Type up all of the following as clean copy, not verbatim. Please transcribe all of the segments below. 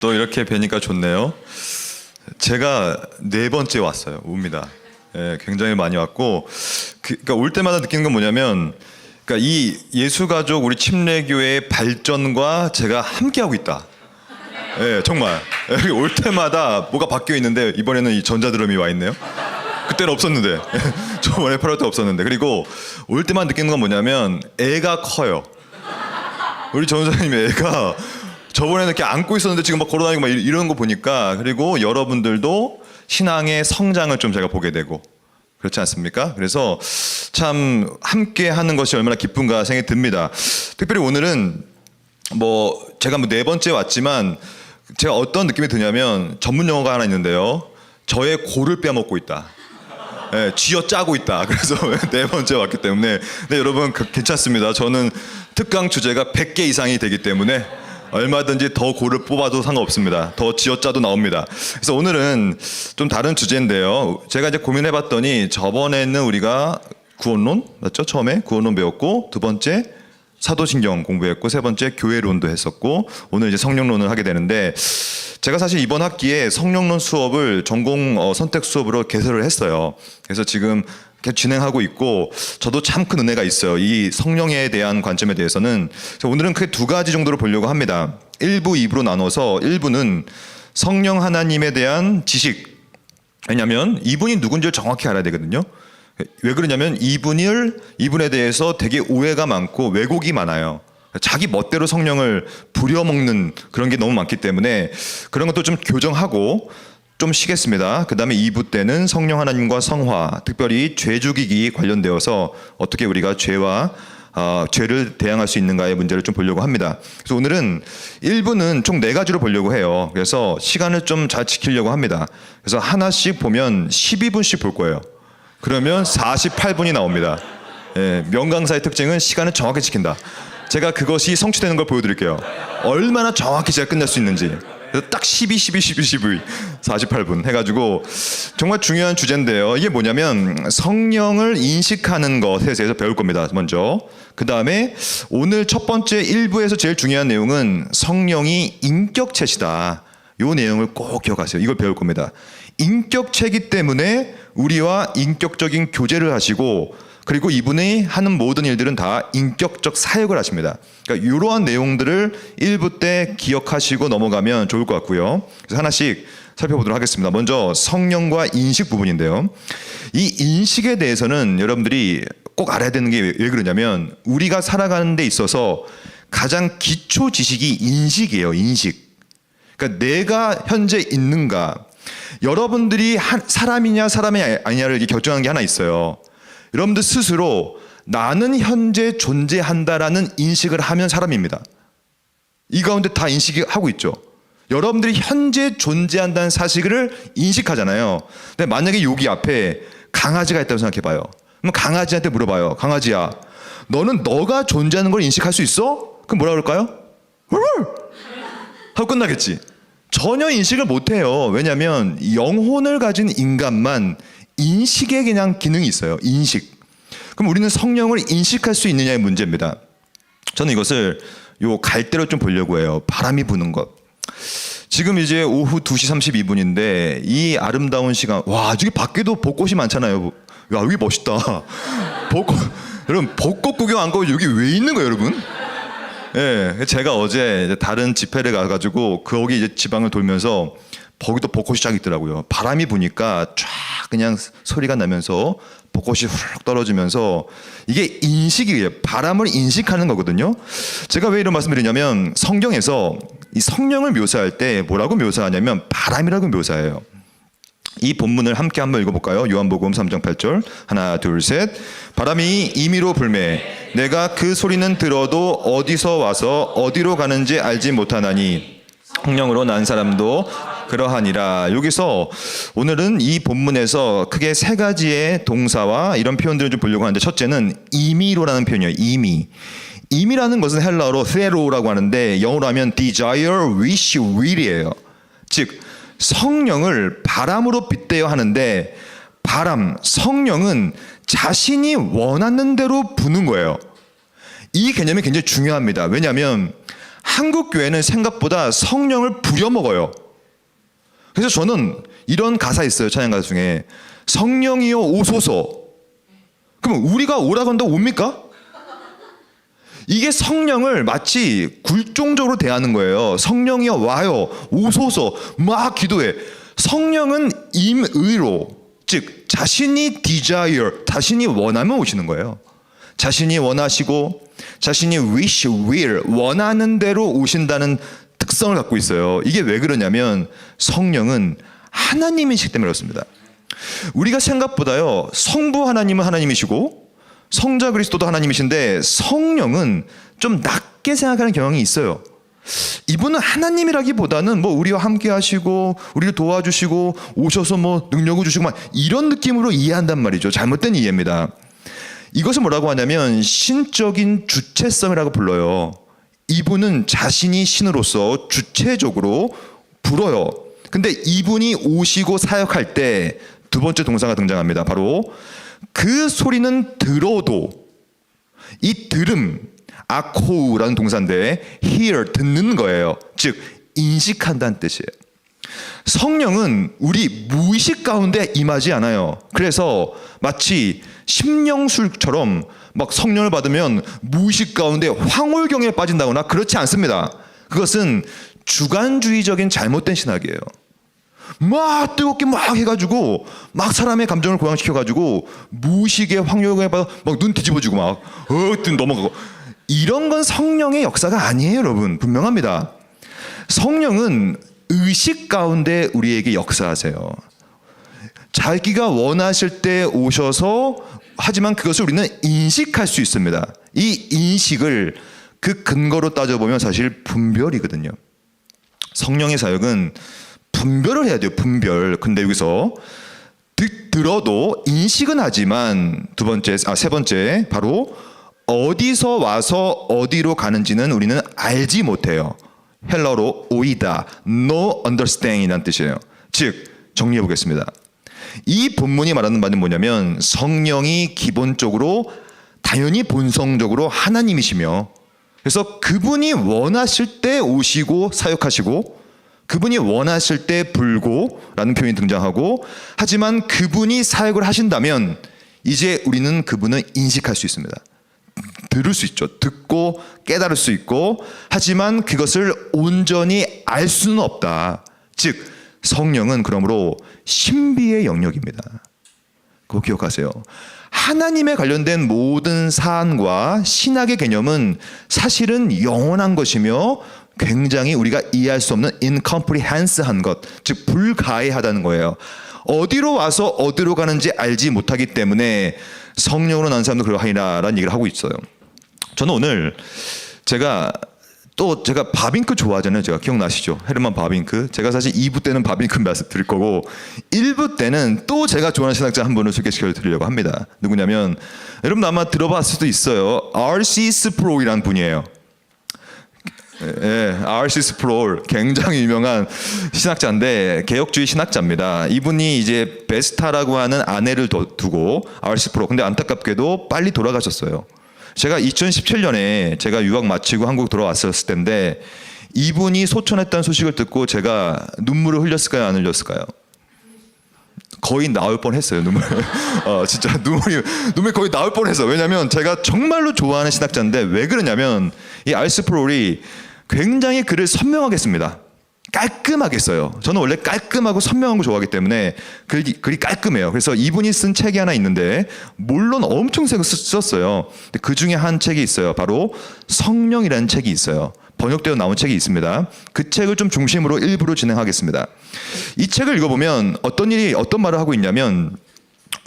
또 이렇게 뵈니까 좋네요. 제가 네 번째 왔어요. 옵니다. 예, 굉장히 많이 왔고, 그러니까 올 때마다 느끼는 건 뭐냐면, 그러니까 이 예수가족 우리 침례교회의 발전과 제가 함께하고 있다. 예, 정말. 예, 올 때마다 뭐가 바뀌어 있는데 이번에는 이 전자드럼이 와 있네요. 그때는 없었는데, 저번에 8월 때 없었는데. 그리고 올 때만 느끼는 건 뭐냐면 애가 커요. 우리 전사님의 애가 저번에는 이렇게 안고 있었는데 지금 막 걸어다니고 막 이런 거 보니까, 그리고 여러분들도 신앙의 성장을 좀 제가 보게 되고 그렇지 않습니까? 그래서 참 함께 하는 것이 얼마나 기쁜가 생각이 듭니다. 특별히 오늘은 제가 네 번째 왔지만 제가 어떤 느낌이 드냐면 전문 용어가 하나 있는데요. 저의 고를 빼먹고 있다. 네, 쥐어 짜고 있다. 그래서 네 번째 왔기 때문에. 네, 여러분 괜찮습니다. 저는 특강 주제가 100개 이상이 되기 때문에 얼마든지 더 고를 뽑아도 상관없습니다. 더 쥐어짜도 나옵니다. 그래서 오늘은 좀 다른 주제인데요. 제가 이제 고민해봤더니 저번에는 우리가 구원론 맞죠? 처음에 구원론 배웠고, 두 번째 사도신경 공부했고, 세 번째 교회론도 했었고, 오늘 이제 성령론을 하게 되는데, 제가 사실 이번 학기에 성령론 수업을 전공 선택 수업으로 개설을 했어요. 그래서 지금 계속 진행하고 있고, 저도 참 큰 은혜가 있어요. 이 성령에 대한 관점에 대해서는. 오늘은 크게 두 가지 정도로 보려고 합니다. 1부, 2부로 나눠서 1부는 성령 하나님에 대한 지식. 왜냐하면 이분이 누군지를 정확히 알아야 되거든요. 왜 그러냐면 이분에 대해서 되게 오해가 많고 왜곡이 많아요. 자기 멋대로 성령을 부려먹는 그런 게 너무 많기 때문에 그런 것도 좀 교정하고 좀 쉬겠습니다. 그 다음에 2부 때는 성령 하나님과 성화, 특별히 죄 죽이기 관련되어서 어떻게 우리가 죄를 대항할 수 있는가의 문제를 좀 보려고 합니다. 그래서 오늘은 1부는 총 4가지로 보려고 해요. 그래서 시간을 좀 잘 지키려고 합니다. 그래서 하나씩 보면 12분씩 볼 거예요. 그러면 48분이 나옵니다. 예, 명강사의 특징은 시간을 정확히 지킨다. 제가 그것이 성취되는 걸 보여드릴게요. 얼마나 정확히 제가 끝낼 수 있는지. 그래서 딱 48분 해가지고 정말 중요한 주제인데요. 이게 뭐냐면 성령을 인식하는 것에 대해서 배울 겁니다. 먼저. 그 다음에 오늘 첫 번째 1부에서 제일 중요한 내용은 성령이 인격체시다. 이 내용을 꼭 기억하세요. 이걸 배울 겁니다. 인격체이기 때문에 우리와 인격적인 교제를 하시고, 그리고 이분이 하는 모든 일들은 다 인격적 사역을 하십니다. 그러니까 이러한 내용들을 1부 때 기억하시고 넘어가면 좋을 것 같고요. 그래서 하나씩 살펴보도록 하겠습니다. 먼저 성령과 인식 부분인데요. 이 인식에 대해서는 여러분들이 꼭 알아야 되는 게 왜 그러냐면, 우리가 살아가는 데 있어서 가장 기초 지식이 인식이에요. 인식. 그러니까 내가 현재 있는가, 여러분들이 사람이냐 사람이 아니냐를 결정하는 게 하나 있어요. 여러분들 스스로 나는 현재 존재한다라는 인식을 하면 사람입니다. 이 가운데 다 인식하고 있죠. 여러분들이 현재 존재한다는 사실을 인식하잖아요. 근데 만약에 여기 앞에 강아지가 있다고 생각해봐요. 그럼 강아지한테 물어봐요. 강아지야, 너는 너가 존재하는 걸 인식할 수 있어? 그럼 뭐라 그럴까요? 하고 끝나겠지. 전혀 인식을 못해요. 왜냐하면 영혼을 가진 인간만 인식에 그냥 기능이 있어요. 인식. 그럼 우리는 성령을 인식할 수 있느냐의 문제입니다. 저는 이것을 요 갈대로 좀 보려고 해요. 바람이 부는 것. 지금 이제 오후 2시 32분인데 이 아름다운 시간, 와, 저기 밖에도 벚꽃이 많잖아요. 야, 여기 멋있다. 여러분, 벚꽃 구경 안 가고 여기 왜 있는 거예요, 여러분? 예, 제가 어제 다른 집회를 가가지고 거기 이제 지방을 돌면서 거기도 벚꽃이 쫙 있더라고요. 바람이 부니까 쫙 그냥 소리가 나면서 벚꽃이 후루룩 떨어지면서, 이게 인식이에요. 바람을 인식하는 거거든요. 제가 왜 이런 말씀을 드리냐면, 성경에서 이 성령을 묘사할 때 뭐라고 묘사하냐면 바람이라고 묘사해요. 이 본문을 함께 한번 읽어볼까요? 요한복음 3장 8절. 하나 둘 셋. 바람이 임의로 불매 내가 그 소리는 들어도 어디서 와서 어디로 가는지 알지 못하나니 성령으로 난 사람도 그러하니라. 여기서 오늘은 이 본문에서 크게 세 가지의 동사와 이런 표현들을 좀 보려고 하는데, 첫째는 임의로라는 표현이에요. 임의라는 것은 헬라어로 thero라고 하는데 영어로 하면 desire, wish, will이에요. 즉 성령을 바람으로 빗대어 하는데, 성령은 자신이 원하는 대로 부는 거예요. 이 개념이 굉장히 중요합니다. 왜냐하면 한국 교회는 생각보다 성령을 부려먹어요. 그래서 저는 이런 가사 있어요. 찬양 가사 중에 성령이여 오소서. 그럼 우리가 오라고 한다고 옵니까? 이게 성령을 마치 굴종적으로 대하는 거예요. 성령이여 와요 오소서 막 기도해. 성령은 임의로, 즉 자신이 desire, 자신이 원하면 오시는 거예요. 자신이 원하시고 자신이 wish, will, 원하는 대로 오신다는 특성을 갖고 있어요. 이게 왜 그러냐면 성령은 하나님이시기 때문에 그렇습니다. 우리가 생각보다요 성부 하나님은 하나님이시고 성자 그리스도도 하나님이신데 성령은 좀 낮게 생각하는 경향이 있어요. 이분은 하나님이라기보다는 뭐 우리와 함께 하시고 우리를 도와주시고 오셔서 뭐 능력을 주시고 막 이런 느낌으로 이해한단 말이죠. 잘못된 이해입니다. 이것을 뭐라고 하냐면 신적인 주체성이라고 불러요. 이분은 자신이 신으로서 주체적으로 불어요. 근데 이분이 오시고 사역할 때 두 번째 동사가 등장합니다. 바로 그 소리는 들어도, 이 들음, 아코우라는 동사인데 hear, 듣는 거예요. 즉 인식한다는 뜻이에요. 성령은 우리 무의식 가운데 임하지 않아요. 그래서 마치 심령술처럼 막 성령을 받으면 무의식 가운데 황홀경에 빠진다거나 그렇지 않습니다. 그것은 주관주의적인 잘못된 신학이에요. 막 뜨겁게 막 해가지고 막 사람의 감정을 고양시켜가지고 무의식의 황홀경에 빠져 막 눈 뒤집어지고 막 넘어가고 이런 건 성령의 역사가 아니에요. 여러분 분명합니다. 성령은 의식 가운데 우리에게 역사하세요. 자기가 원하실 때 오셔서 하지만 그것을 우리는 인식할 수 있습니다. 이 인식을 그 근거로 따져보면 사실 분별이거든요. 성령의 사역은 분별을 해야 돼요. 분별. 근데 여기서 들어도 인식은 하지만 세 번째 바로 어디서 와서 어디로 가는지는 우리는 알지 못해요. 헬러로 오이다, no understand이라는 뜻이에요. 즉 정리해 보겠습니다. 이 본문이 말하는 바는 뭐냐면 성령이 기본적으로 당연히 본성적으로 하나님이시며 그래서 그분이 원하실 때 오시고 사역하시고 그분이 원하실 때 불고라는 표현이 등장하고 하지만 그분이 사역을 하신다면 이제 우리는 그분을 인식할 수 있습니다. 들을 수 있죠. 듣고 깨달을 수 있고 하지만 그것을 온전히 알 수는 없다. 즉 성령은 그러므로 신비의 영역입니다. 그거 기억하세요. 하나님에 관련된 모든 사안과 신학의 개념은 사실은 영원한 것이며 굉장히 우리가 이해할 수 없는 incomprehensive한 것, 즉 불가해하다는 거예요. 어디로 와서 어디로 가는지 알지 못하기 때문에 성령으로 난 사람도 그러하리라라는 얘기를 하고 있어요. 저는 오늘 제가 바빙크 좋아하잖아요. 제가 기억나시죠? 헤르만 바빙크. 제가 사실 2부 때는 바빙크 말씀 드릴 거고 1부 때는 또 제가 좋아하는 신학자 한 분을 소개시켜 드리려고 합니다. 누구냐면 여러분 아마 들어봤을 수도 있어요. R.C. 스프롤이라는 분이에요. R.C. 스프롤 굉장히 유명한 신학자인데 개혁주의 신학자입니다. 이분이 이제 베스타라고 하는 아내를 두고 R.C. 스프롤 근데 안타깝게도 빨리 돌아가셨어요. 제가 2017년에 제가 유학 마치고 한국 돌아왔었을 때인데 이분이 소천했다는 소식을 듣고 제가 눈물을 흘렸을까요? 안 흘렸을까요? 거의 나올 뻔했어요. 눈물. 진짜 눈물이 거의 나올 뻔했어. 왜냐하면 제가 정말로 좋아하는 신학자인데 왜 그러냐면 이 R.C. 스프롤이 굉장히 글을 선명하게 씁니다. 깔끔하게 써요. 저는 원래 깔끔하고 선명한 거 좋아하기 때문에 글이 깔끔해요. 그래서 이분이 쓴 책이 하나 있는데 물론 엄청 세게 썼어요. 그 중에 한 책이 있어요. 바로 성령이라는 책이 있어요. 번역되어 나온 책이 있습니다. 그 책을 좀 중심으로 일부러 진행하겠습니다. 이 책을 읽어보면 어떤 말을 하고 있냐면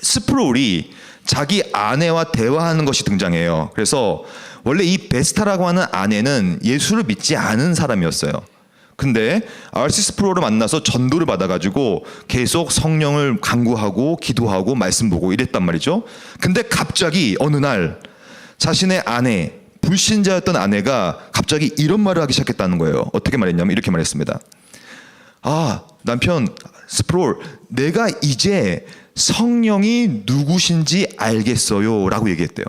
스프롤이 자기 아내와 대화하는 것이 등장해요. 그래서 원래 이 베스타라고 하는 아내는 예수를 믿지 않은 사람이었어요. 근데 R.C. 스프롤을 만나서 전도를 받아가지고 계속 성령을 간구하고 기도하고 말씀 보고 이랬단 말이죠. 근데 갑자기 어느 날 자신의 아내, 불신자였던 아내가 갑자기 이런 말을 하기 시작했다는 거예요. 어떻게 말했냐면 이렇게 말했습니다. 남편 스프롤, 내가 이제 성령이 누구신지 알겠어요 라고 얘기했대요.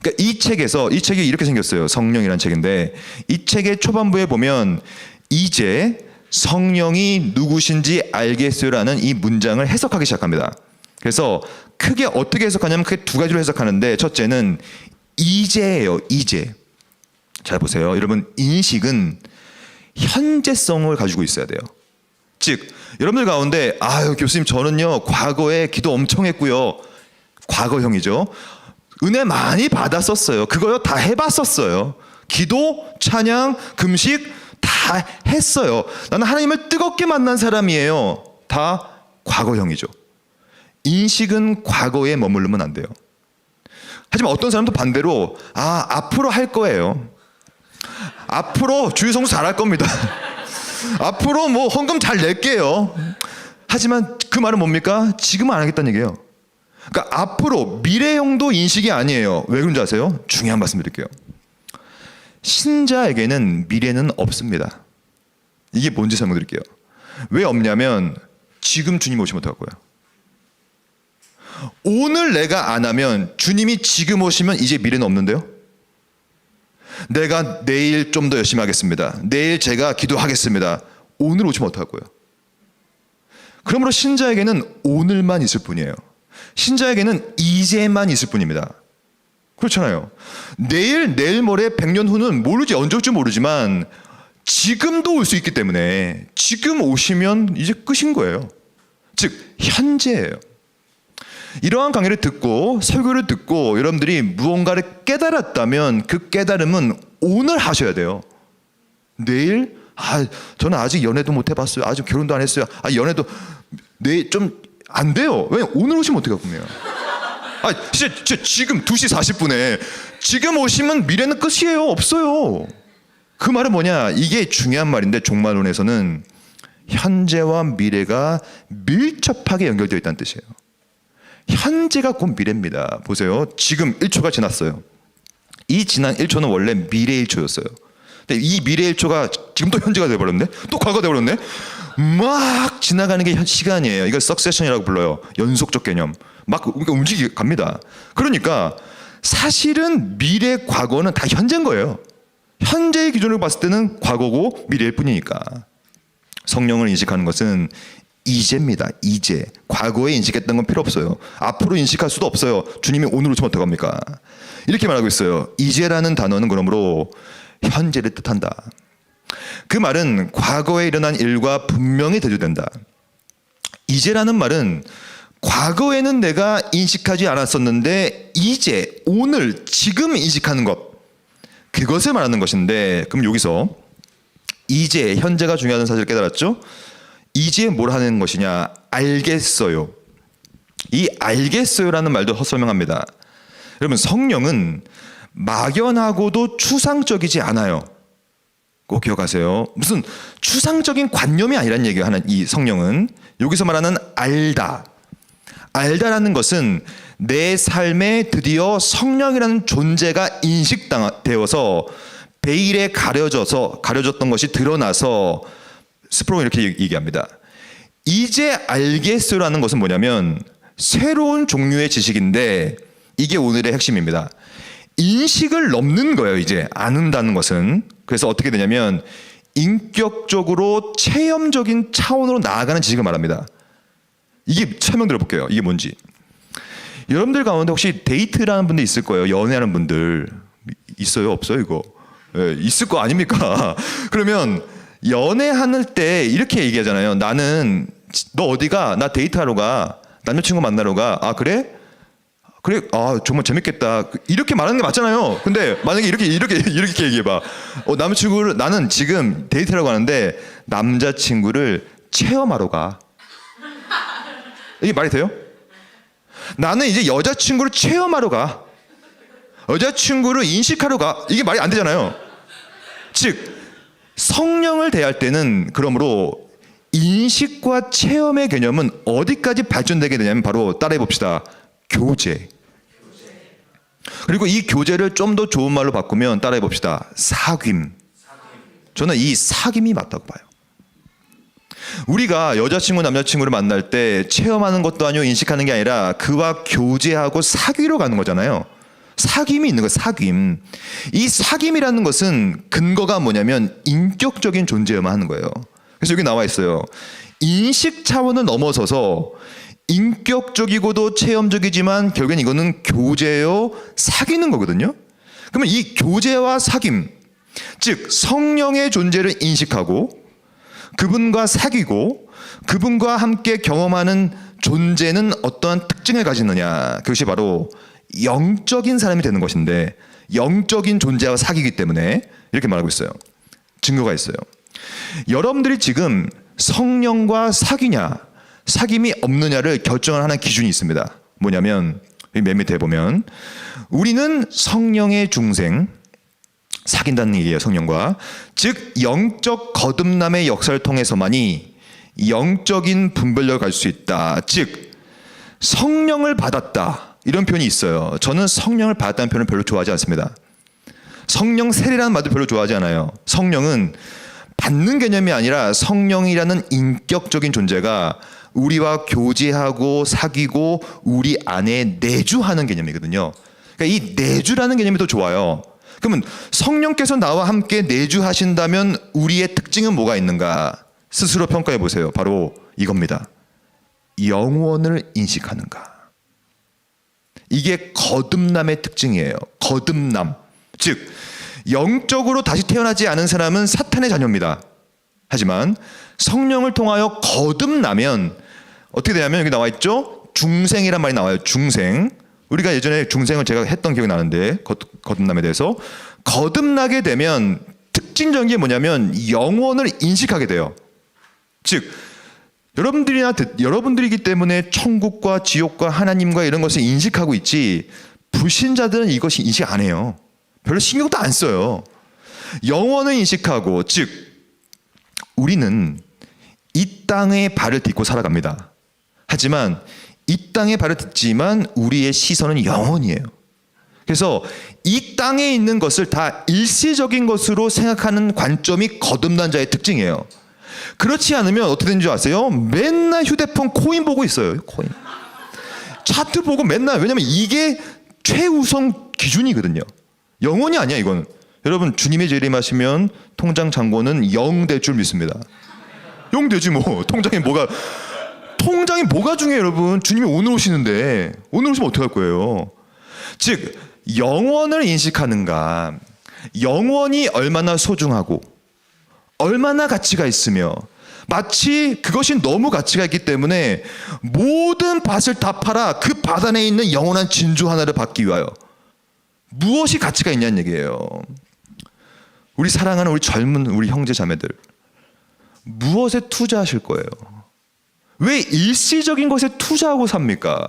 그러니까 이 책이 이렇게 생겼어요. 성령이라는 책인데 이 책의 초반부에 보면 이제 성령이 누구신지 알겠어요라는 이 문장을 해석하기 시작합니다. 그래서 크게 어떻게 해석하냐면 크게 두 가지로 해석하는데 첫째는 이제예요. 이제. 잘 보세요. 여러분 인식은 현재성을 가지고 있어야 돼요. 즉 여러분들 가운데 아유 교수님 저는요 과거에 기도 엄청 했고요. 과거형이죠. 은혜 많이 받았었어요. 그거요 다 해봤었어요. 기도, 찬양, 금식 다 했어요. 나는 하나님을 뜨겁게 만난 사람이에요. 다 과거형이죠. 인식은 과거에 머무르면 안 돼요. 하지만 어떤 사람도 반대로 앞으로 할 거예요. 앞으로 주유성수 잘할 겁니다. 앞으로 뭐 헌금 잘 낼게요. 하지만 그 말은 뭡니까? 지금은 안 하겠다는 얘기예요. 그러니까 앞으로 미래형도 인식이 아니에요. 왜 그런지 아세요? 중요한 말씀 드릴게요. 신자에게는 미래는 없습니다. 이게 뭔지 설명드릴게요. 왜 없냐면 지금 주님 오시면 어떡할 거예요? 오늘 내가 안 하면 주님이 지금 오시면 이제 미래는 없는데요? 내가 내일 좀 더 열심히 하겠습니다. 내일 제가 기도하겠습니다. 오늘 오시면 어떡할 거예요? 그러므로 신자에게는 오늘만 있을 뿐이에요. 신자에게는 이제만 있을 뿐입니다. 그렇잖아요. 내일 모레 100년 후는 모르지 언제 올지 모르지만 지금도 올 수 있기 때문에 지금 오시면 이제 끝인 거예요. 즉 현재예요. 이러한 강의를 듣고 설교를 듣고 여러분들이 무언가를 깨달았다면 그 깨달음은 오늘 하셔야 돼요. 내일 저는 아직 연애도 못 해봤어요. 아직 결혼도 안 했어요. 연애도 내일 좀 안 돼요. 왜 오늘 오시면 어떡하겠네요. 진짜 지금 2시 40분에 지금 오시면 미래는 끝이에요. 없어요. 그 말은 뭐냐? 이게 중요한 말인데 종말론에서는 현재와 미래가 밀접하게 연결되어 있다는 뜻이에요. 현재가 곧 미래입니다. 보세요. 지금 1초가 지났어요. 이 지난 1초는 원래 미래 1초였어요. 근데 이 미래 1초가 지금 또 현재가 돼버렸네? 또 과거가 돼버렸네? 막 지나가는 게 시간이에요. 이걸 석세션이라고 불러요. 연속적 개념. 막 움직이 갑니다. 그러니까 사실은 미래, 과거는 다 현재인 거예요. 현재의 기준으로 봤을 때는 과거고 미래일 뿐이니까. 성령을 인식하는 것은 이제입니다. 이제. 과거에 인식했던 건 필요 없어요. 앞으로 인식할 수도 없어요. 주님이 오늘 오시면 어떡합니까? 이렇게 말하고 있어요. 이제라는 단어는 그러므로 현재를 뜻한다. 그 말은 과거에 일어난 일과 분명히 대조된다. 이제라는 말은 과거에는 내가 인식하지 않았었는데 이제, 오늘, 지금 인식하는 것, 그것을 말하는 것인데, 그럼 여기서 이제, 현재가 중요하다는 사실을 깨달았죠? 이제 뭘 하는 것이냐? 알겠어요. 이 알겠어요라는 말도 헛설명합니다. 여러분 성령은 막연하고도 추상적이지 않아요. 꼭 기억하세요. 무슨 추상적인 관념이 아니란 얘기예요. 하는 이 성령은 여기서 말하는 알다라는 것은 내 삶에 드디어 성령이라는 존재가 인식되어서 베일에 가려졌던 것이 드러나서 스프로는 이렇게 얘기합니다. 이제 알겠어요라는 것은 뭐냐면 새로운 종류의 지식인데 이게 오늘의 핵심입니다. 인식을 넘는 거예요. 이제 아는다는 것은. 그래서 어떻게 되냐면 인격적으로 체험적인 차원으로 나아가는 지식을 말합니다. 이게 설명 들어볼게요. 이게 뭔지. 여러분들 가운데 혹시 데이트라는 분들 있을 거예요. 연애하는 분들 있어요? 없어요? 이거 있을 거 아닙니까? 그러면 연애할 때 이렇게 얘기하잖아요. 나는 너 어디가? 나 데이트하러 가. 남자친구 만나러 가. 아 그래? 그래? 아 정말 재밌겠다. 이렇게 말하는 게 맞잖아요. 근데 만약에 이렇게 얘기해봐. 남자친구를 나는 지금 데이트하러 가는데 남자친구를 체험하러 가. 이게 말이 돼요? 나는 이제 여자친구를 체험하러 가. 여자친구를 인식하러 가. 이게 말이 안 되잖아요. 즉 성령을 대할 때는 그러므로 인식과 체험의 개념은 어디까지 발전되게 되냐면 바로 따라해 봅시다. 교제. 그리고 이 교제를 좀 더 좋은 말로 바꾸면 따라해 봅시다. 사귐. 저는 이 사귐이 맞다고 봐요. 우리가 여자친구 남자친구를 만날 때 체험하는 것도 아니고 인식하는 게 아니라 그와 교제하고 사귀러 가는 거잖아요. 사귐이 있는 거예요. 사귐. 이 사귐이라는 것은 근거가 뭐냐면 인격적인 존재여만 하는 거예요. 그래서 여기 나와 있어요. 인식 차원을 넘어서서 인격적이고도 체험적이지만 결국엔 이거는 교제요, 사귀는 거거든요. 그러면 이 교제와 사귐, 즉 성령의 존재를 인식하고 그분과 사귀고 그분과 함께 경험하는 존재는 어떠한 특징을 가지느냐, 그것이 바로 영적인 사람이 되는 것인데, 영적인 존재와 사귀기 때문에 이렇게 말하고 있어요. 증거가 있어요. 여러분들이 지금 성령과 사귀냐 사귐이 없느냐를 결정하는 하나의 기준이 있습니다. 뭐냐면 맨 밑에 보면 우리는 성령의 중생, 사귄다는 얘기예요. 성령과, 즉 영적 거듭남의 역사를 통해서만이 영적인 분별력을 가질 수 있다. 즉 성령을 받았다, 이런 표현이 있어요. 저는 성령을 받았다는 표현을 별로 좋아하지 않습니다. 성령 세례라는 말도 별로 좋아하지 않아요. 성령은 받는 개념이 아니라 성령이라는 인격적인 존재가 우리와 교제하고 사귀고 우리 안에 내주하는 개념이거든요. 그러니까 이 내주라는 개념이 더 좋아요. 그러면 성령께서 나와 함께 내주하신다면 우리의 특징은 뭐가 있는가? 스스로 평가해 보세요. 바로 이겁니다. 영원을 인식하는가? 이게 거듭남의 특징이에요. 거듭남. 즉 영적으로 다시 태어나지 않은 사람은 사탄의 자녀입니다. 하지만 성령을 통하여 거듭나면 어떻게 되냐면 여기 나와 있죠. 중생이란 말이 나와요. 중생. 우리가 예전에 중생을 제가 했던 기억이 나는데, 거듭남에 대해서 거듭나게 되면 특징적인 게 뭐냐면 영원을 인식하게 돼요. 즉 여러분들이기 때문에 천국과 지옥과 하나님과 이런 것을 인식하고 있지, 불신자들은 이것이 인식 안 해요. 별로 신경도 안 써요. 영원을 인식하고, 즉 우리는 이 땅에 발을 딛고 살아갑니다. 하지만 이 땅에 발을 딛지만 우리의 시선은 영원이에요. 그래서 이 땅에 있는 것을 다 일시적인 것으로 생각하는 관점이 거듭난 자의 특징이에요. 그렇지 않으면 어떻게 되는 줄 아세요? 맨날 휴대폰 코인 보고 있어요. 코인. 차트 보고 맨날. 왜냐면 이게 최우선 기준이거든요. 영원이 아니야 이건. 여러분 주님의 재림하시면 통장 잔고는 0 될 줄 믿습니다. 0 되지 뭐. 통장이 뭐가 중요해요 여러분. 주님이 오늘 오시는데, 오늘 오시면 어떡할 거예요? 즉 영원을 인식하는가, 영원이 얼마나 소중하고 얼마나 가치가 있으며, 마치 그것이 너무 가치가 있기 때문에 모든 밭을 다 팔아 그 밭 안에 있는 영원한 진주 하나를 받기 위하여. 무엇이 가치가 있냐는 얘기예요. 우리 사랑하는 우리 젊은 우리 형제 자매들, 무엇에 투자하실 거예요? 왜 일시적인 것에 투자하고 삽니까?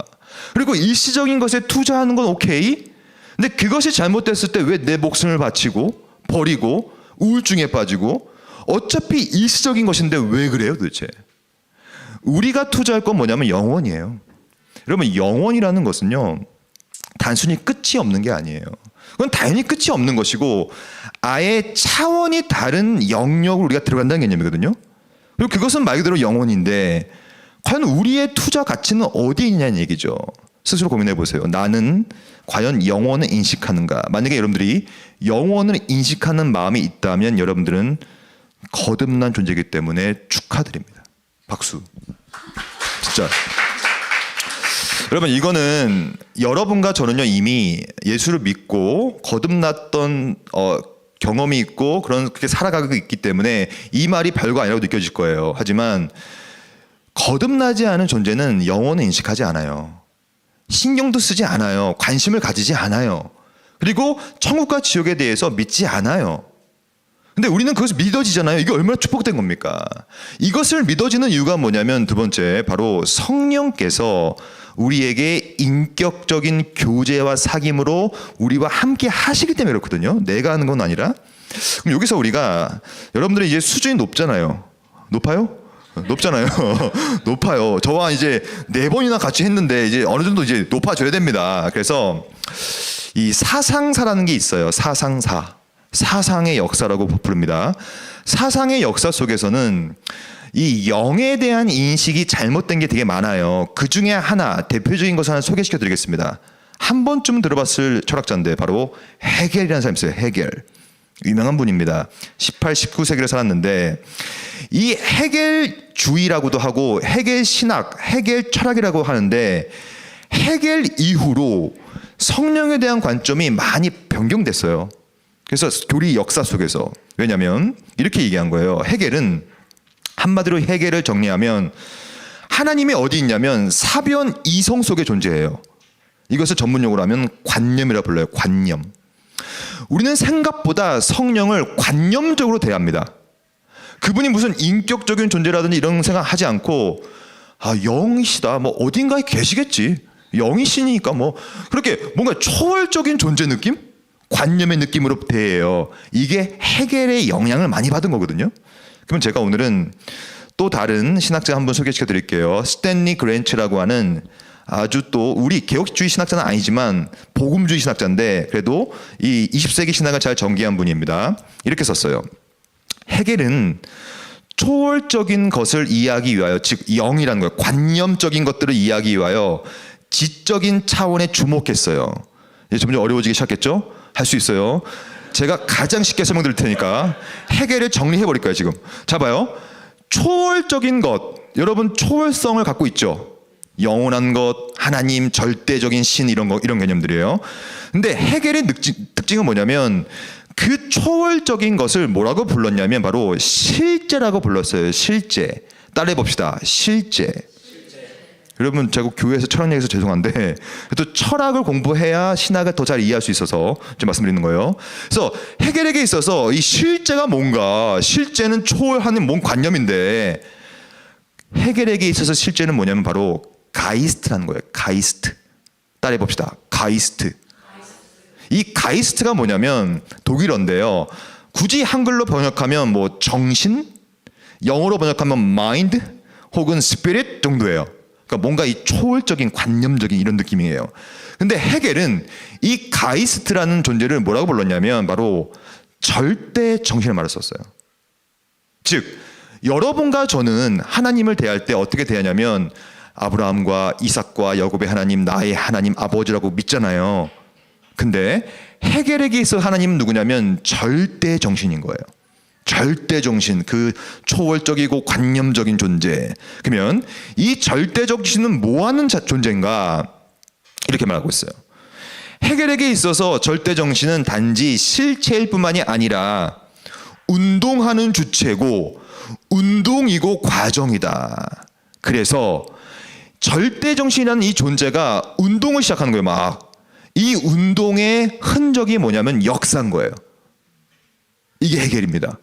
그리고 일시적인 것에 투자하는 건 오케이, 근데 그것이 잘못됐을 때 왜 내 목숨을 바치고 버리고 우울증에 빠지고, 어차피 일시적인 것인데 왜 그래요 도대체? 우리가 투자할 건 뭐냐면 영원이에요. 여러분 영원이라는 것은요 단순히 끝이 없는 게 아니에요. 그건 당연히 끝이 없는 것이고 아예 차원이 다른 영역으로 우리가 들어간다는 개념이거든요. 그리고 그것은 말 그대로 영원인데 과연 우리의 투자 가치는 어디에 있냐는 얘기죠. 스스로 고민해 보세요. 나는 과연 영원을 인식하는가? 만약에 여러분들이 영원을 인식하는 마음이 있다면 여러분들은 거듭난 존재이기 때문에 축하드립니다. 박수. 진짜. 여러분 이거는 여러분과 저는요 이미 예수를 믿고 거듭났던 경험이 있고 그렇게 살아가고 있기 때문에 이 말이 별거 아니라고 느껴질 거예요. 하지만 거듭나지 않은 존재는 영원을 인식하지 않아요. 신경도 쓰지 않아요. 관심을 가지지 않아요. 그리고 천국과 지옥에 대해서 믿지 않아요. 근데 우리는 그것을 믿어지잖아요. 이게 얼마나 축복된 겁니까? 이것을 믿어지는 이유가 뭐냐면 두 번째, 바로 성령께서 우리에게 인격적인 교제와 사귐으로 우리와 함께 하시기 때문에 그렇거든요. 내가 하는 건 아니라. 그럼 여기서 우리가, 여러분들이 이제 수준이 높잖아요. 높아요? 높잖아요. 높아요. 저와 이제 4번이나 같이 했는데 이제 어느 정도 이제 높아져야 됩니다. 그래서 이 사상사라는 게 있어요. 사상사. 사상의 역사라고 부릅니다. 사상의 역사 속에서는 이 영에 대한 인식이 잘못된 게 되게 많아요. 그 중에 하나, 대표적인 것을 하나 소개시켜 드리겠습니다. 한 번쯤 들어봤을 철학자인데 바로 헤겔이라는 사람이 있어요. 헤겔. 유명한 분입니다. 18, 19세기를 살았는데 이 헤겔주의라고도 하고 헤겔 신학, 헤겔 철학이라고 하는데 헤겔 이후로 성령에 대한 관점이 많이 변경됐어요. 그래서 교리 역사 속에서 왜냐하면 이렇게 얘기한 거예요. 헤겔은 한마디로 헤겔을 정리하면 하나님이 어디 있냐면 사변 이성 속에 존재해요. 이것을 전문용어로 하면 관념이라 불러요. 관념. 우리는 생각보다 성령을 관념적으로 대합니다. 그분이 무슨 인격적인 존재라든지 이런 생각하지 않고 영이시다. 뭐 어딘가에 계시겠지. 영이시니까 뭐 그렇게 뭔가 초월적인 존재 느낌? 관념의 느낌으로 대해요. 이게 헤겔의 영향을 많이 받은 거거든요. 그럼 제가 오늘은 또 다른 신학자 한 분 소개시켜 드릴게요. 스탠리 그랜츠라고 하는 아주 또 우리 개혁주의 신학자는 아니지만 복음주의 신학자인데 그래도 이 20세기 신학을 잘 전개한 분입니다. 이렇게 썼어요. 헤겔은 초월적인 것을 이해하기 위하여, 즉 영이라는 거예요. 관념적인 것들을 이해하기 위하여 지적인 차원에 주목했어요. 이제 점점 어려워지기 시작했죠? 할 수 있어요. 제가 가장 쉽게 설명드릴 테니까 헤겔을 정리해 버릴 거예요. 지금 자 봐요. 초월적인 것, 여러분 초월성을 갖고 있죠. 영원한 것, 하나님, 절대적인 신 이런 거, 이런 개념들이에요. 근데 헤겔의 특징은 뭐냐면 그 초월적인 것을 뭐라고 불렀냐면 바로 실제라고 불렀어요. 실제. 따라해 봅시다. 실제. 여러분 제가 교회에서 철학 얘기해서 죄송한데 또 철학을 공부해야 신학을 더 잘 이해할 수 있어서 좀 말씀드리는 거예요. 그래서 헤겔에게 있어서 이 실제가 뭔가, 실제는 초월하는 뭔 관념인데 헤겔에게 있어서 실제는 뭐냐면 바로 가이스트라는 거예요. 가이스트. 따라해 봅시다. 가이스트. 이 가이스트가 뭐냐면 독일어인데요. 굳이 한글로 번역하면 뭐 정신, 영어로 번역하면 마인드 혹은 스피릿 정도예요. 그러니까 뭔가 이 초월적인 관념적인 이런 느낌이에요. 근데 헤겔은 이 가이스트라는 존재를 뭐라고 불렀냐면 바로 절대 정신을 말을 썼어요. 즉 여러분과 저는 하나님을 대할 때 어떻게 대하냐면 아브라함과 이삭과 야곱의 하나님, 나의 하나님 아버지라고 믿잖아요. 근데 헤겔에게 있어 하나님은 누구냐면 절대 정신인 거예요. 절대 정신, 그 초월적이고 관념적인 존재. 그러면 이 절대 정신은 뭐 하는 존재인가? 이렇게 말하고 있어요. 헤겔에게 있어서 절대 정신은 단지 실체일 뿐만이 아니라 운동하는 주체고 운동이고 과정이다. 그래서 절대 정신이라는 이 존재가 운동을 시작하는 거예요. 막 이 운동의 흔적이 뭐냐면 역사인 거예요. 이게 헤겔입니다.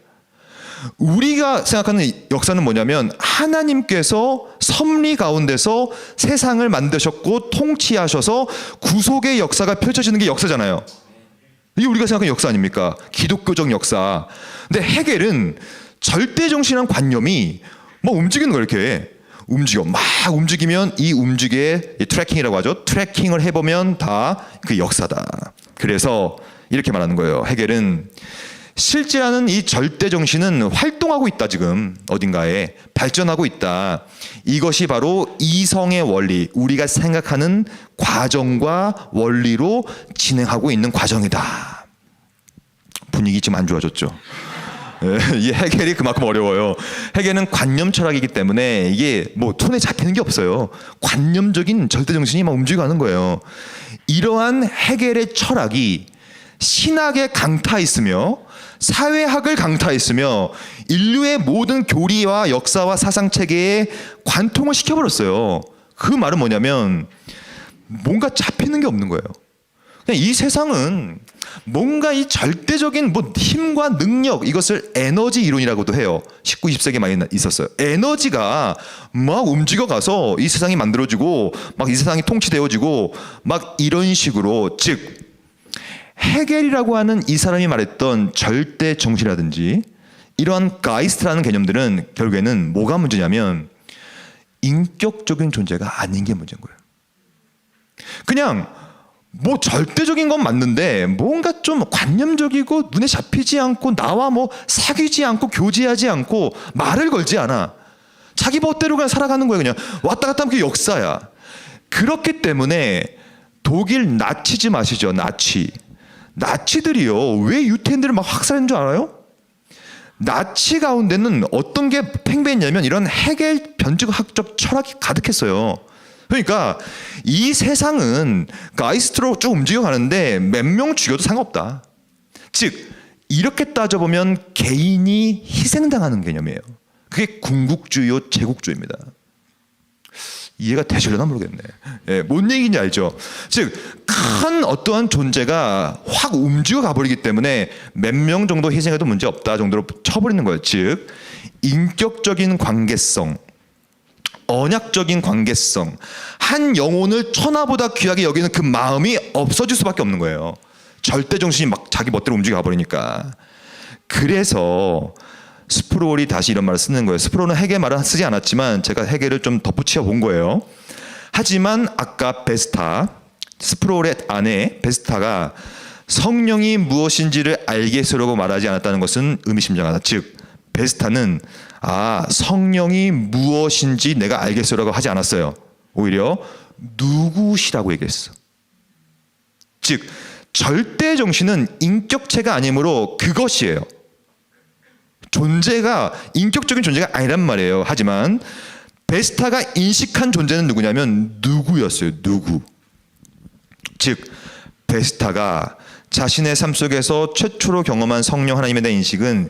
우리가 생각하는 역사는 뭐냐면 하나님께서 섭리 가운데서 세상을 만드셨고 통치하셔서 구속의 역사가 펼쳐지는 게 역사잖아요. 이게 우리가 생각하는 역사 아닙니까? 기독교적 역사. 근데 헤겔은 절대정신이라는 관념이 막 움직이는 거예요. 이렇게 움직여. 막 움직이면 이 움직임의 트래킹이라고 하죠. 트래킹을 해보면 다 그 역사다. 그래서 이렇게 말하는 거예요. 헤겔은 실제라는 이 절대 정신은 활동하고 있다. 지금 어딘가에 발전하고 있다. 이것이 바로 이성의 원리, 우리가 생각하는 과정과 원리로 진행하고 있는 과정이다. 분위기 지금 안 좋아졌죠. 이 헤겔이 그만큼 어려워요. 헤겔은 관념 철학이기 때문에 이게 뭐 손에 잡히는 게 없어요. 관념적인 절대 정신이 막 움직여가는 거예요. 이러한 헤겔의 철학이 신학에 강타했으며 사회학을 강타했으며 인류의 모든 교리와 역사와 사상 체계에 관통을 시켜버렸어요. 그 말은 뭐냐면 뭔가 잡히는 게 없는 거예요. 그냥 이 세상은 뭔가 이 절대적인 뭐 힘과 능력, 이것을 에너지 이론이라고도 해요. 19, 20세기에 많이 있었어요. 에너지가 막 움직여가서 이 세상이 만들어지고 막 이 세상이 통치되어지고 막 이런 식으로, 즉 헤겔이라고 하는 이 사람이 말했던 절대 정신이라든지 이러한 가이스트라는 개념들은 결국에는 뭐가 문제냐면 인격적인 존재가 아닌 게 문제인 거예요. 그냥 뭐 절대적인 건 맞는데 뭔가 좀 관념적이고 눈에 잡히지 않고 나와 뭐 사귀지 않고 교제하지 않고 말을 걸지 않아. 자기 멋대로 그냥 살아가는 거예요. 그냥 왔다 갔다 하면 그게 역사야. 그렇기 때문에 독일 나치즘 아시죠? 나치들이요. 왜 유태인들을 막 학살한 줄 알아요? 나치 가운데는 어떤 게 팽배했냐면 이런 해겔 변증학적 철학이 가득했어요. 그러니까 이 세상은 가이스트로 쭉 움직여 가는데 몇 명 죽여도 상관없다. 즉 이렇게 따져보면 개인이 희생당하는 개념이에요. 그게 궁극주의요 제국주의입니다. 이해가 되시려나 모르겠네. 예, 뭔 얘기인지 알죠? 즉, 큰 어떠한 존재가 확 움직여 가버리기 때문에 몇 명 정도 희생해도 문제 없다 정도로 쳐버리는 거예요. 즉, 인격적인 관계성, 언약적인 관계성, 한 영혼을 천하보다 귀하게 여기는 그 마음이 없어질 수밖에 없는 거예요. 절대 정신이 막 자기 멋대로 움직여 가버리니까. 그래서 스프롤이 다시 이런 말을 쓰는 거예요. 스프롤은 해겔 말은 쓰지 않았지만 제가 해겔을 좀 덧붙여 본 거예요. 하지만 아까 베스타, 스프롤의 아내 베스타가 성령이 무엇인지를 알겠으라고 말하지 않았다는 것은 의미심장하다. 즉 베스타는 성령이 무엇인지 내가 알겠으라고 하지 않았어요. 오히려 누구시라고 얘기했어. 즉 절대 정신은 인격체가 아니므로 그것이에요. 존재가 인격적인 존재가 아니란 말이에요. 하지만 베스타가 인식한 존재는 누구냐면 누구였어요. 누구. 즉 베스타가 자신의 삶 속에서 최초로 경험한 성령 하나님에 대한 인식은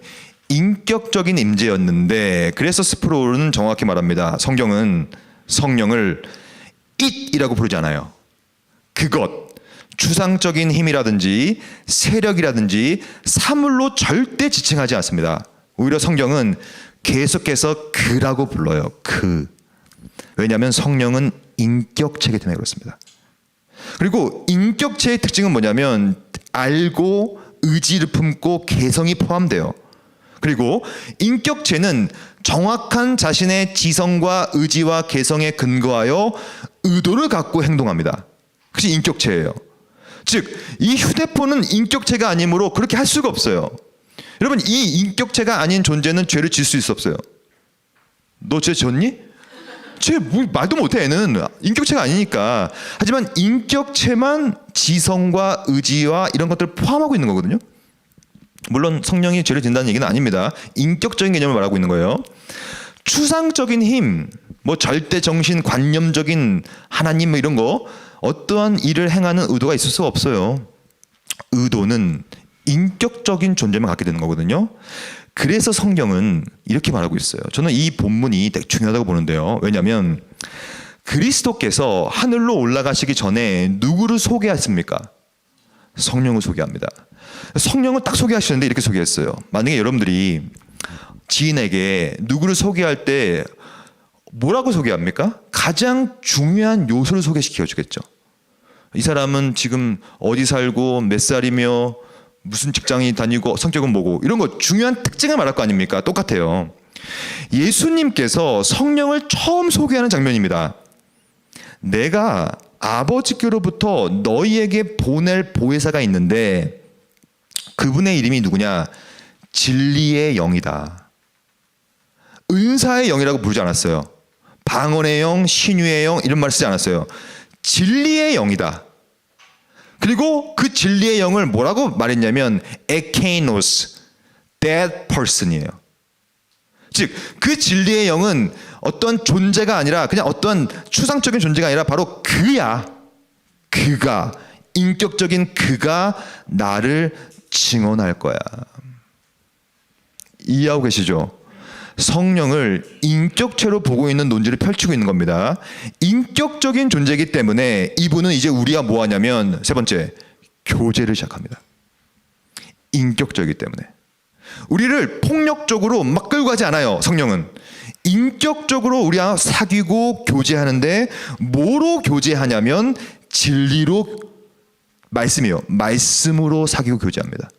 인격적인 임재였는데, 그래서 스프롤은 정확히 말합니다. 성경은 성령을 it이라고 부르지 않아요. 그것, 추상적인 힘이라든지 세력이라든지 사물로 절대 지칭하지 않습니다. 오히려 성경은 계속해서 그라고 불러요. 그. 왜냐하면 성령은 인격체이기 때문에 그렇습니다. 그리고 인격체의 특징은 뭐냐면 알고 의지를 품고 개성이 포함돼요. 그리고 인격체는 정확한 자신의 지성과 의지와 개성에 근거하여 의도를 갖고 행동합니다. 그것이 인격체예요. 즉, 이 휴대폰은 인격체가 아니므로 그렇게 할 수가 없어요. 여러분, 이 인격체가 아닌 존재는 죄를 질 수 없어요. 너 죄 졌니? 쟤 말도 못해. 애는 인격체가 아니니까. 하지만 인격체만 지성과 의지와 이런 것들을 포함하고 있는 거거든요. 물론 성령이 죄를 진다는 얘기는 아닙니다. 인격적인 개념을 말하고 있는 거예요. 추상적인 힘, 절대 정신, 관념적인 하나님 이런 거 어떠한 일을 행하는 의도가 있을 수가 없어요. 의도는 인격적인 존재만 갖게 되는 거거든요. 그래서 성경은 이렇게 말하고 있어요. 저는 이 본문이 되게 중요하다고 보는데요. 왜냐하면 그리스도께서 하늘로 올라가시기 전에 누구를 소개했습니까? 성령을 소개합니다. 성령을 딱 소개하시는데 이렇게 소개했어요. 만약에 여러분들이 지인에게 누구를 소개할 때 뭐라고 소개합니까? 가장 중요한 요소를 소개시켜 주겠죠. 이 사람은 지금 어디 살고 몇 살이며 무슨 직장이 다니고 성격은 뭐고 이런 거 중요한 특징을 말할 거 아닙니까? 똑같아요. 예수님께서 성령을 처음 소개하는 장면입니다. 내가 아버지께로부터 너희에게 보낼 보혜사가 있는데 그분의 이름이 누구냐? 진리의 영이다. 은사의 영이라고 부르지 않았어요. 방언의 영, 신유의 영 이런 말 쓰지 않았어요. 진리의 영이다. 그리고 그 진리의 영을 뭐라고 말했냐면 에케이노스, that person이에요. 즉 그 진리의 영은 어떤 존재가 아니라 그냥 어떤 추상적인 존재가 아니라 바로 그야. 그가, 인격적인 그가 나를 증언할 거야. 이해하고 계시죠? 성령을 인격체로 보고 있는 논지를 펼치고 있는 겁니다. 인격적인 존재이기 때문에 이분은 이제 우리가 뭐 하냐면 세 번째, 교제를 시작합니다. 인격적이기 때문에. 우리를 폭력적으로 막 끌고 가지 않아요. 성령은. 인격적으로 우리와 사귀고 교제하는데 뭐로 교제하냐면 진리로, 말씀이요. 말씀으로 사귀고 교제합니다.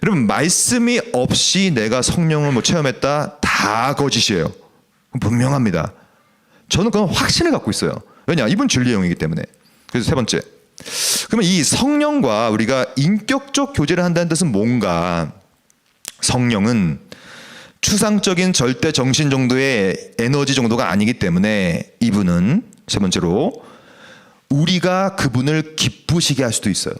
여러분, 말씀이 없이 내가 성령을 체험했다? 다 거짓이에요. 분명합니다. 저는 그건 확신을 갖고 있어요. 왜냐? 이분 진리의 영이기 때문에. 그래서 세 번째. 그러면 이 성령과 우리가 인격적 교제를 한다는 뜻은 뭔가? 성령은 추상적인 절대 정신 정도의 에너지 정도가 아니기 때문에 이분은 세 번째로 우리가 그분을 기쁘시게 할 수도 있어요.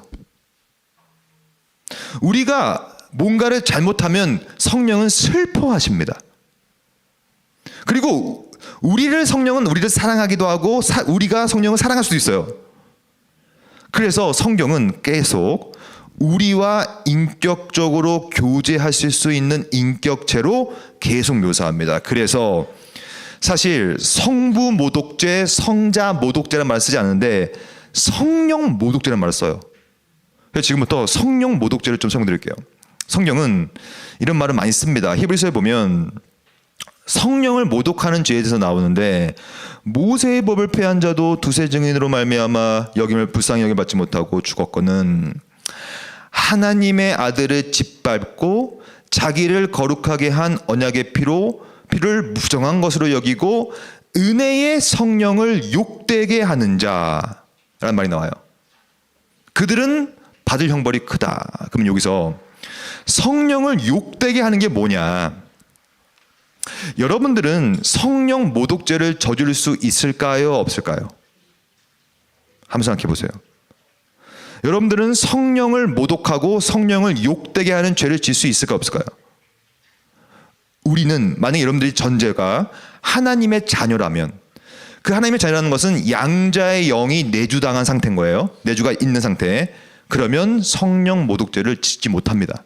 우리가 뭔가를 잘못하면 성령은 슬퍼하십니다. 그리고 성령은 우리를 사랑하기도 하고 우리가 성령을 사랑할 수도 있어요. 그래서 성경은 계속 우리와 인격적으로 교제하실 수 있는 인격체로 계속 묘사합니다. 그래서 사실 성부 모독죄, 성자 모독죄라는 말을 쓰지 않는데 성령 모독죄라는 말을 써요. 그래서 지금부터 성령 모독죄를 좀 설명드릴게요. 성경은 이런 말을 많이 씁니다. 히브리서에 보면 성령을 모독하는 죄에 대해서 나오는데 모세의 법을 폐한 자도 두세 증인으로 말미암아 여김을 불쌍히 여김받지 못하고 죽었거는 하나님의 아들을 짓밟고 자기를 거룩하게 한 언약의 피를 무정한 것으로 여기고 은혜의 성령을 욕되게 하는 자라는 말이 나와요. 그들은 받을 형벌이 크다. 그럼 여기서 성령을 욕되게 하는 게 뭐냐? 여러분들은 성령 모독죄를 저지를 수 있을까요? 없을까요? 한번 생각해 보세요. 여러분들은 성령을 모독하고 성령을 욕되게 하는 죄를 지을 수 있을까 없을까요? 우리는 만약에 여러분들이 전제가 하나님의 자녀라면 그 하나님의 자녀라는 것은 양자의 영이 내주당한 상태인 거예요. 내주가 있는 상태. 그러면 성령 모독죄를 짓지 못합니다.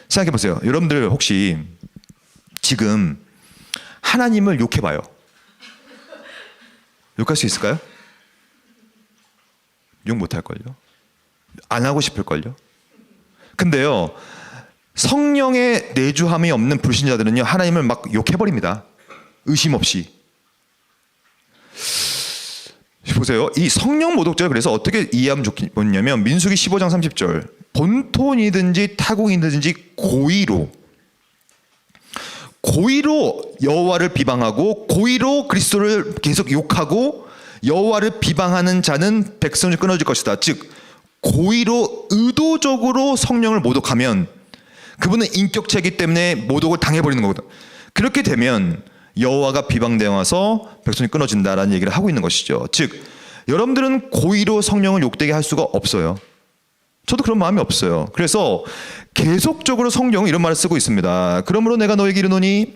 생각해 보세요. 여러분들 혹시 지금 하나님을 욕해봐요. 욕할 수 있을까요? 욕 못할걸요? 안 하고 싶을걸요? 근데요, 성령의 내주함이 없는 불신자들은요, 하나님을 막 욕해버립니다. 의심 없이. 보세요. 이 성령 모독죄를 그래서 어떻게 이해하면 좋냐면 민수기 15장 30절 본톤이든지 타국이든지 고의로 여호와를 비방하고 고의로 그리스도를 계속 욕하고 여호와를 비방하는 자는 백성이 끊어질 것이다. 즉 고의로 의도적으로 성령을 모독하면 그분은 인격체이기 때문에 모독을 당해버리는 거거든. 그렇게 되면 여호와가 비방되어서 백성이 끊어진다라는 얘기를 하고 있는 것이죠. 즉 여러분들은 고의로 성령을 욕되게 할 수가 없어요. 저도 그런 마음이 없어요. 그래서 계속적으로 성경은 이런 말을 쓰고 있습니다. 그러므로 내가 너에게 이르노니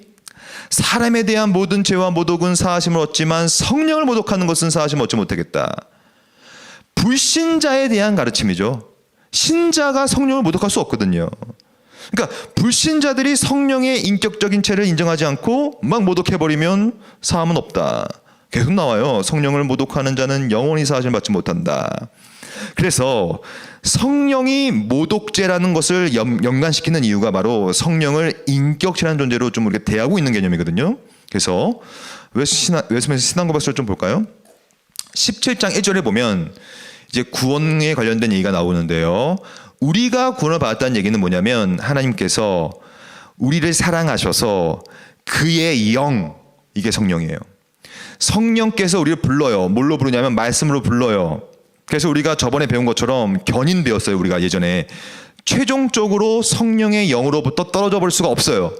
사람에 대한 모든 죄와 모독은 사하심을 얻지만 성령을 모독하는 것은 사하심을 얻지 못하겠다. 불신자에 대한 가르침이죠. 신자가 성령을 모독할 수 없거든요. 그러니까 불신자들이 성령의 인격적인 체를 인정하지 않고 막 모독해버리면 사함은 없다. 계속 나와요. 성령을 모독하는 자는 영원히 사하심을 받지 못한다. 그래서 성령이 모독죄라는 것을 연관시키는 이유가 바로 성령을 인격체라는 존재로 좀 우리가 대하고 있는 개념이거든요. 그래서 웨스트민스터 신앙고백서를 좀 볼까요? 17장 1절에 보면 이제 구원에 관련된 얘기가 나오는데요. 우리가 구원을 받았다는 얘기는 뭐냐면 하나님께서 우리를 사랑하셔서 그의 영, 이게 성령이에요. 성령께서 우리를 불러요. 뭘로 부르냐면 말씀으로 불러요. 그래서 우리가 저번에 배운 것처럼 견인 배웠어요. 우리가 예전에 최종적으로 성령의 영으로부터 떨어져 볼 수가 없어요.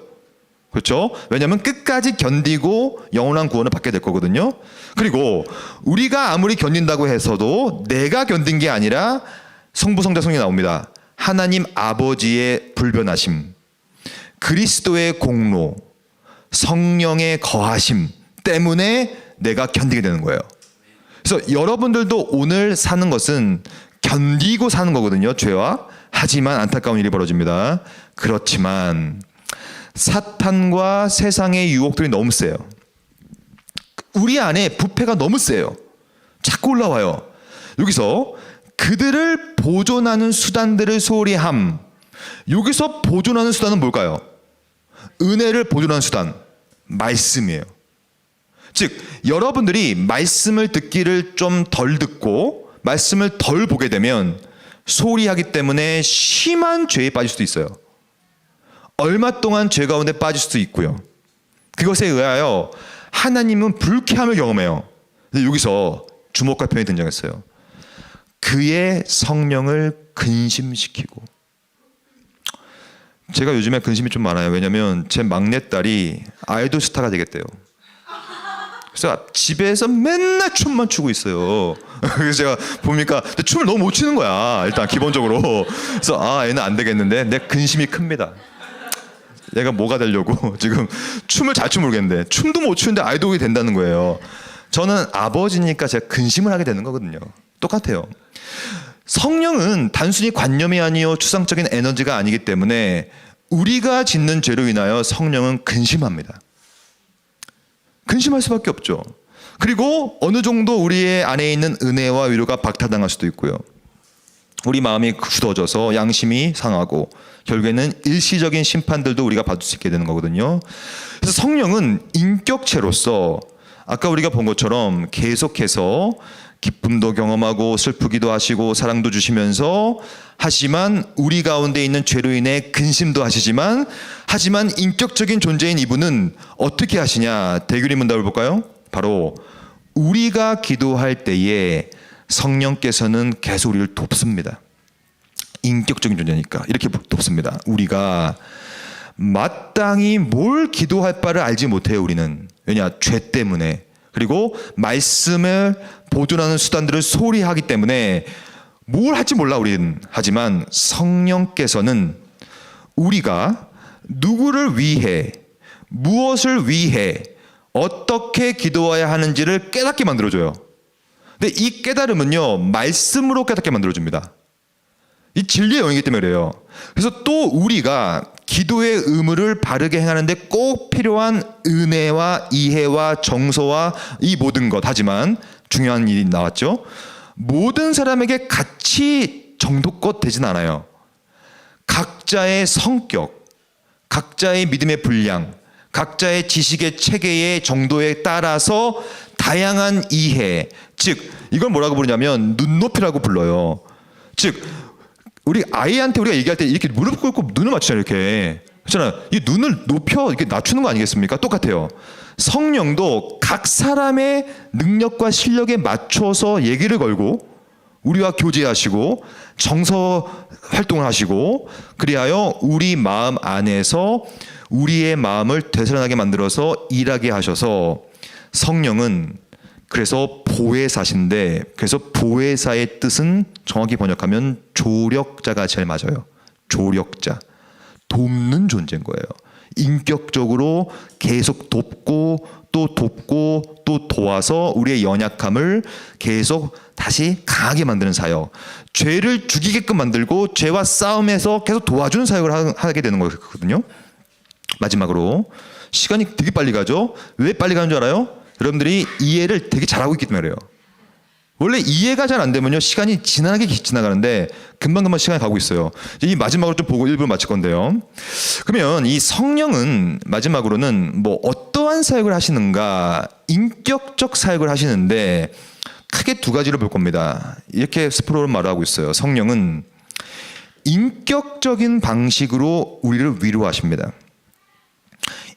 그렇죠? 왜냐하면 끝까지 견디고 영원한 구원을 받게 될 거거든요. 그리고 우리가 아무리 견딘다고 해서도 내가 견딘 게 아니라 성부 성자 성령이 나옵니다. 하나님 아버지의 불변하심, 그리스도의 공로, 성령의 거하심 때문에 내가 견디게 되는 거예요. 그래서 여러분들도 오늘 사는 것은 견디고 사는 거거든요. 죄와. 하지만 안타까운 일이 벌어집니다. 그렇지만 사탄과 세상의 유혹들이 너무 세요. 우리 안에 부패가 너무 세요. 자꾸 올라와요. 여기서 그들을 보존하는 수단들을 소홀히 함. 여기서 보존하는 수단은 뭘까요? 은혜를 보존하는 수단, 말씀이에요. 즉 여러분들이 말씀을 듣기를 좀 덜 듣고 말씀을 덜 보게 되면 소홀히 하기 때문에 심한 죄에 빠질 수도 있어요. 얼마 동안 죄 가운데 빠질 수도 있고요. 그것에 의하여 하나님은 불쾌함을 경험해요. 근데 여기서 주목할 표현이 등장했어요. 그의 성령을 근심시키고. 제가 요즘에 근심이 좀 많아요. 왜냐하면 제 막내딸이 아이돌 스타가 되겠대요. 그래서 집에서 맨날 춤만 추고 있어요. 그래서 제가 보니까 춤을 너무 못 추는 거야. 일단 기본적으로. 그래서 아, 얘는 안 되겠는데 내 근심이 큽니다. 얘가 뭐가 되려고 지금 춤을 잘 줄 모르겠는데 춤도 못 추는데 아이돌이 된다는 거예요. 저는 아버지니까 제가 근심을 하게 되는 거거든요. 똑같아요. 성령은 단순히 관념이 아니요 추상적인 에너지가 아니기 때문에 우리가 짓는 죄로 인하여 성령은 근심합니다. 근심할 수밖에 없죠. 그리고 어느 정도 우리의 안에 있는 은혜와 위로가 박탈당할 수도 있고요. 우리 마음이 굳어져서 양심이 상하고 결국에는 일시적인 심판들도 우리가 받을 수 있게 되는 거거든요. 그래서 성령은 인격체로서 아까 우리가 본 것처럼 계속해서 기쁨도 경험하고 슬프기도 하시고 사랑도 주시면서 하지만 우리 가운데 있는 죄로 인해 근심도 하시지만 하지만 인격적인 존재인 이분은 어떻게 하시냐? 대규리 문답을 볼까요? 바로 우리가 기도할 때에 성령께서는 계속 우리를 돕습니다. 인격적인 존재니까 이렇게 돕습니다. 우리가 마땅히 뭘 기도할 바를 알지 못해요. 우리는 왜냐? 죄 때문에. 그리고 말씀을 보존하는 수단들을 소홀히 하기 때문에 뭘 할지 몰라 우리는. 하지만 성령께서는 우리가 누구를 위해 무엇을 위해 어떻게 기도해야 하는지를 깨닫게 만들어줘요. 근데 이 깨달음은요 말씀으로 깨닫게 만들어줍니다. 이 진리의 영이기 때문에 그래요. 그래서 또 우리가 기도의 의무를 바르게 행하는데 꼭 필요한 은혜와 이해와 정서와 이 모든 것. 하지만 중요한 일이 나왔죠. 모든 사람에게 같이 정도껏 되진 않아요. 각자의 성격, 각자의 믿음의 분량, 각자의 지식의 체계의 정도에 따라서 다양한 이해, 즉 이걸 뭐라고 부르냐면 눈높이라고 불러요. 즉 우리 아이한테 우리가 얘기할 때 이렇게 무릎 꿇고 눈을 맞추잖아요. 이렇게 그렇잖아요. 이 눈을 높여 이렇게 낮추는 거 아니겠습니까? 똑같아요. 성령도 각 사람의 능력과 실력에 맞춰서 얘기를 걸고 우리와 교제하시고 정서 활동을 하시고 그리하여 우리 마음 안에서 우리의 마음을 되살아나게 만들어서 일하게 하셔서 성령은 그래서 보혜사신데 그래서 보혜사의 뜻은 정확히 번역하면 조력자가 제일 맞아요. 조력자. 돕는 존재인 거예요. 인격적으로 계속 돕고 또 도와서 우리의 연약함을 계속 다시 강하게 만드는 사역. 죄를 죽이게끔 만들고 죄와 싸움에서 계속 도와주는 사역을 하게 되는 거거든요. 마지막으로 시간이 되게 빨리 가죠. 왜 빨리 가는 줄 알아요? 여러분들이 이해를 되게 잘하고 있기 때문에 그래요. 원래 이해가 잘 안 되면요 시간이 지나게 지나가는데 금방금방 시간이 가고 있어요. 이 마지막으로 좀 보고 1부 마칠 건데요. 그러면 이 성령은 마지막으로는 뭐 어떠한 사역을 하시는가? 인격적 사역을 하시는데 크게 두 가지로 볼 겁니다. 이렇게 스프로는 말하고 있어요. 성령은 인격적인 방식으로 우리를 위로하십니다.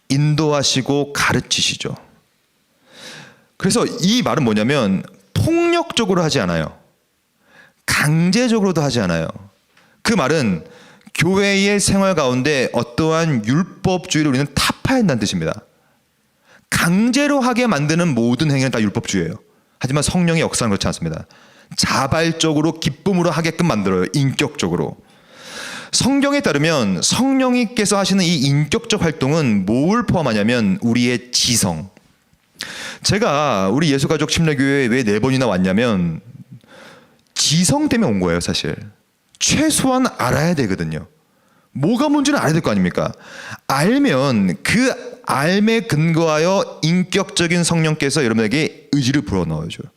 인도하시고 가르치시죠. 그래서 이 말은 뭐냐면 폭력적으로 하지 않아요. 강제적으로도 하지 않아요. 그 말은 교회의 생활 가운데 어떠한 율법주의를 우리는 타파해야 한다는 뜻입니다. 강제로 하게 만드는 모든 행위는 다 율법주의예요. 하지만 성령의 역사는 그렇지 않습니다. 자발적으로 기쁨으로 하게끔 만들어요. 인격적으로. 성경에 따르면 성령님께서 하시는 이 인격적 활동은 뭘 포함하냐면 우리의 지성. 제가 우리 예수가족 침례교회에 왜 4번이나 왔냐면 지성 때문에 온 거예요. 사실 최소한 알아야 되거든요. 뭐가 뭔지는 알아야 될 거 아닙니까? 알면 그 알에 근거하여 인격적인 성령께서 여러분에게 의지를 불어넣어줘요.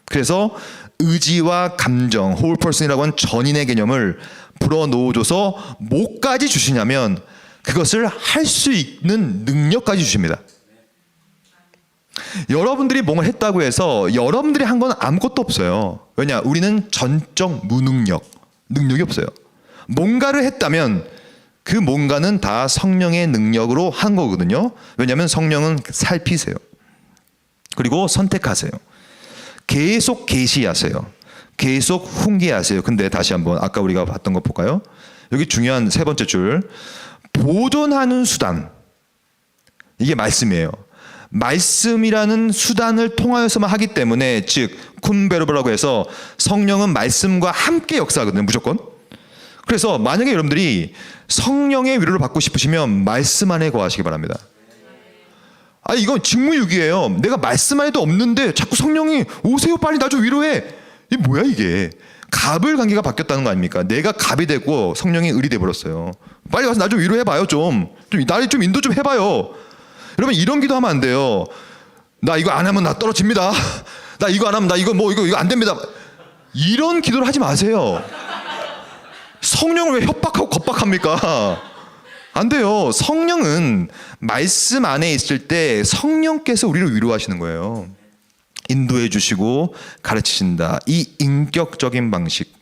그래서 의지와 감정, whole person이라고 하는 전인의 개념을 불어넣어줘서 뭐까지 주시냐면 그것을 할 수 있는 능력까지 주십니다. 여러분들이 뭔가 했다고 해서 여러분들이 한 건 아무것도 없어요. 왜냐? 우리는 전적 무능력, 능력이 없어요. 뭔가를 했다면 그 뭔가는 다 성령의 능력으로 한 거거든요. 왜냐하면 성령은 살피세요. 그리고 선택하세요. 계속 계시하세요. 계속 훈계하세요. 근데 다시 한번 아까 우리가 봤던 거 볼까요? 여기 중요한 3번째 줄. 보존하는 수단. 이게 말씀이에요. 말씀이라는 수단을 통하여서만 하기 때문에, 즉 쿤베르브라고 해서 성령은 말씀과 함께 역사하거든요, 무조건. 그래서 만약에 여러분들이 성령의 위로를 받고 싶으시면 말씀 안에 거하시기 바랍니다. 이건 직무유기예요. 내가 말씀 안에도 없는데 자꾸 성령이 오세요, 빨리 나 좀 위로해. 이게 뭐야 이게? 갑을 관계가 바뀌었다는 거 아닙니까? 내가 갑이 되고 성령이 을이 돼버렸어요. 빨리 와서 나 좀 위로해봐요. 좀 나를 좀 인도 좀 해봐요. 여러분, 이런 기도하면 안 돼요. 나 이거 안 하면 나 떨어집니다. 나 이거 안 하면 나 이거 안 됩니다. 이런 기도를 하지 마세요. 성령을 왜 협박하고 겁박합니까? 안 돼요. 성령은 말씀 안에 있을 때 성령께서 우리를 위로하시는 거예요. 인도해 주시고 가르치신다. 이 인격적인 방식.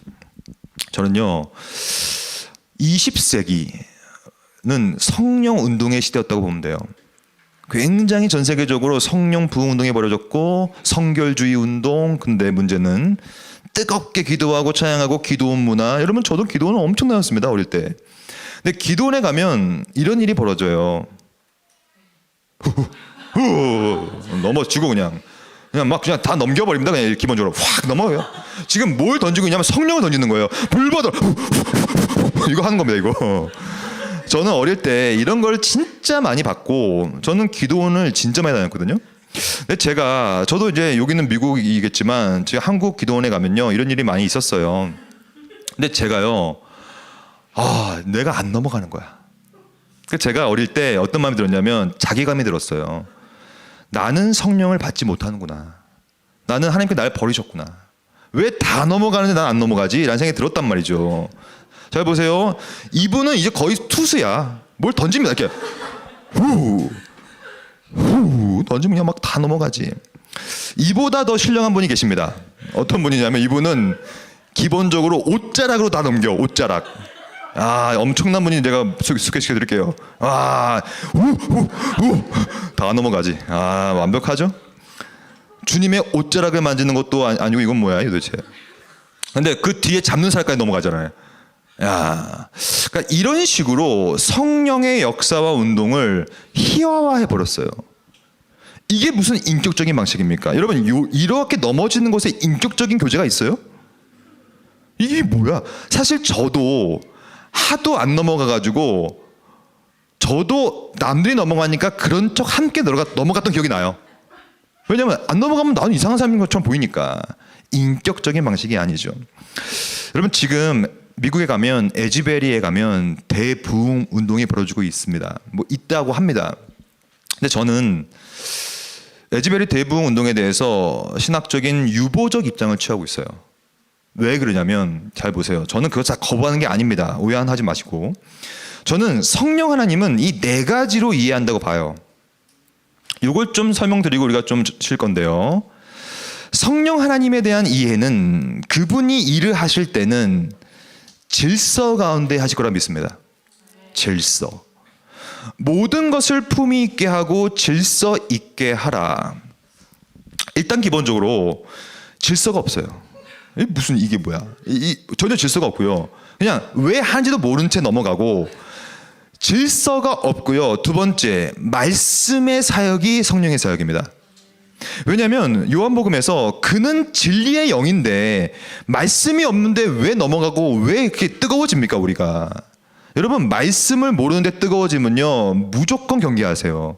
저는요, 20세기는 성령 운동의 시대였다고 보면 돼요. 굉장히 전 세계적으로 성령 부흥 운동이 벌어졌고 성결주의 운동. 근데 문제는 뜨겁게 기도하고 찬양하고 기도원 문화. 여러분, 저도 기도원은 엄청나였습니다, 어릴 때. 근데 기도원에 가면 이런 일이 벌어져요. 넘어지고 그냥 막 그냥 다 넘겨버립니다. 그냥 기본적으로 확 넘어요. 지금 뭘 던지고 있냐면 성령을 던지는 거예요. 불 받아. 이거 하는 겁니다, 이거. 저는 어릴 때 이런 걸 진짜 많이 봤고, 저는 기도원을 진짜 많이 다녔거든요. 근데 저도 이제 여기는 미국이겠지만 제가 한국 기도원에 가면요, 이런 일이 많이 있었어요. 근데 제가요, 내가 안 넘어가는 거야. 제가 어릴 때 어떤 마음이 들었냐면 자괴감이 들었어요. 나는 성령을 받지 못하는구나. 나는 하나님께 날 버리셨구나. 왜 다 넘어가는데 난 안 넘어가지? 라는 생각이 들었단 말이죠. 잘 보세요. 이분은 이제 거의 투수야. 뭘 던집니다. 이렇게 후 던지면 그냥 막 다 넘어가지. 이보다 더 신령한 분이 계십니다. 어떤 분이냐면 이분은 기본적으로 옷자락으로 다 넘겨. 옷자락. 엄청난 분이 내가 소개시켜 드릴게요. 다 넘어가지. 완벽하죠? 주님의 옷자락을 만지는 것도 아니고 이건 뭐야 도대체. 근데 그 뒤에 잡는 살까지 넘어가잖아요. 그러니까 이런 식으로 성령의 역사와 운동을 희화화해 버렸어요. 이게 무슨 인격적인 방식입니까? 여러분, 이렇게 넘어지는 것에 인격적인 교제가 있어요? 이게 뭐야? 사실 저도 하도 안 넘어가가지고, 저도 남들이 넘어가니까 그런 척 함께 넘어갔던 기억이 나요. 왜냐면 안 넘어가면 나는 이상한 사람인 것처럼 보이니까. 인격적인 방식이 아니죠. 여러분, 지금 미국에 가면, 에즈베리에 가면 대부흥 운동이 벌어지고 있습니다. 있다고 합니다. 근데 저는 에즈베리 대부흥 운동에 대해서 신학적인 유보적 입장을 취하고 있어요. 왜 그러냐면, 잘 보세요. 저는 그것 다 거부하는 게 아닙니다. 오해하지 마시고. 저는 성령 하나님은 이 네 가지로 이해한다고 봐요. 이걸 좀 설명드리고 우리가 좀 칠 건데요. 성령 하나님에 대한 이해는 그분이 일을 하실 때는 질서 가운데 하실 거라 믿습니다. 질서. 모든 것을 품위 있게 하고 질서 있게 하라. 일단 기본적으로 질서가 없어요. 무슨 이게 뭐야? 전혀 질서가 없고요. 그냥 왜 하는지도 모른 채 넘어가고, 질서가 없고요. 두 번째, 말씀의 사역이 성령의 사역입니다. 왜냐하면 요한복음에서 그는 진리의 영인데 말씀이 없는데 왜 넘어가고 왜 이렇게 뜨거워집니까, 우리가? 여러분, 말씀을 모르는데 뜨거워지면요, 무조건 경계하세요.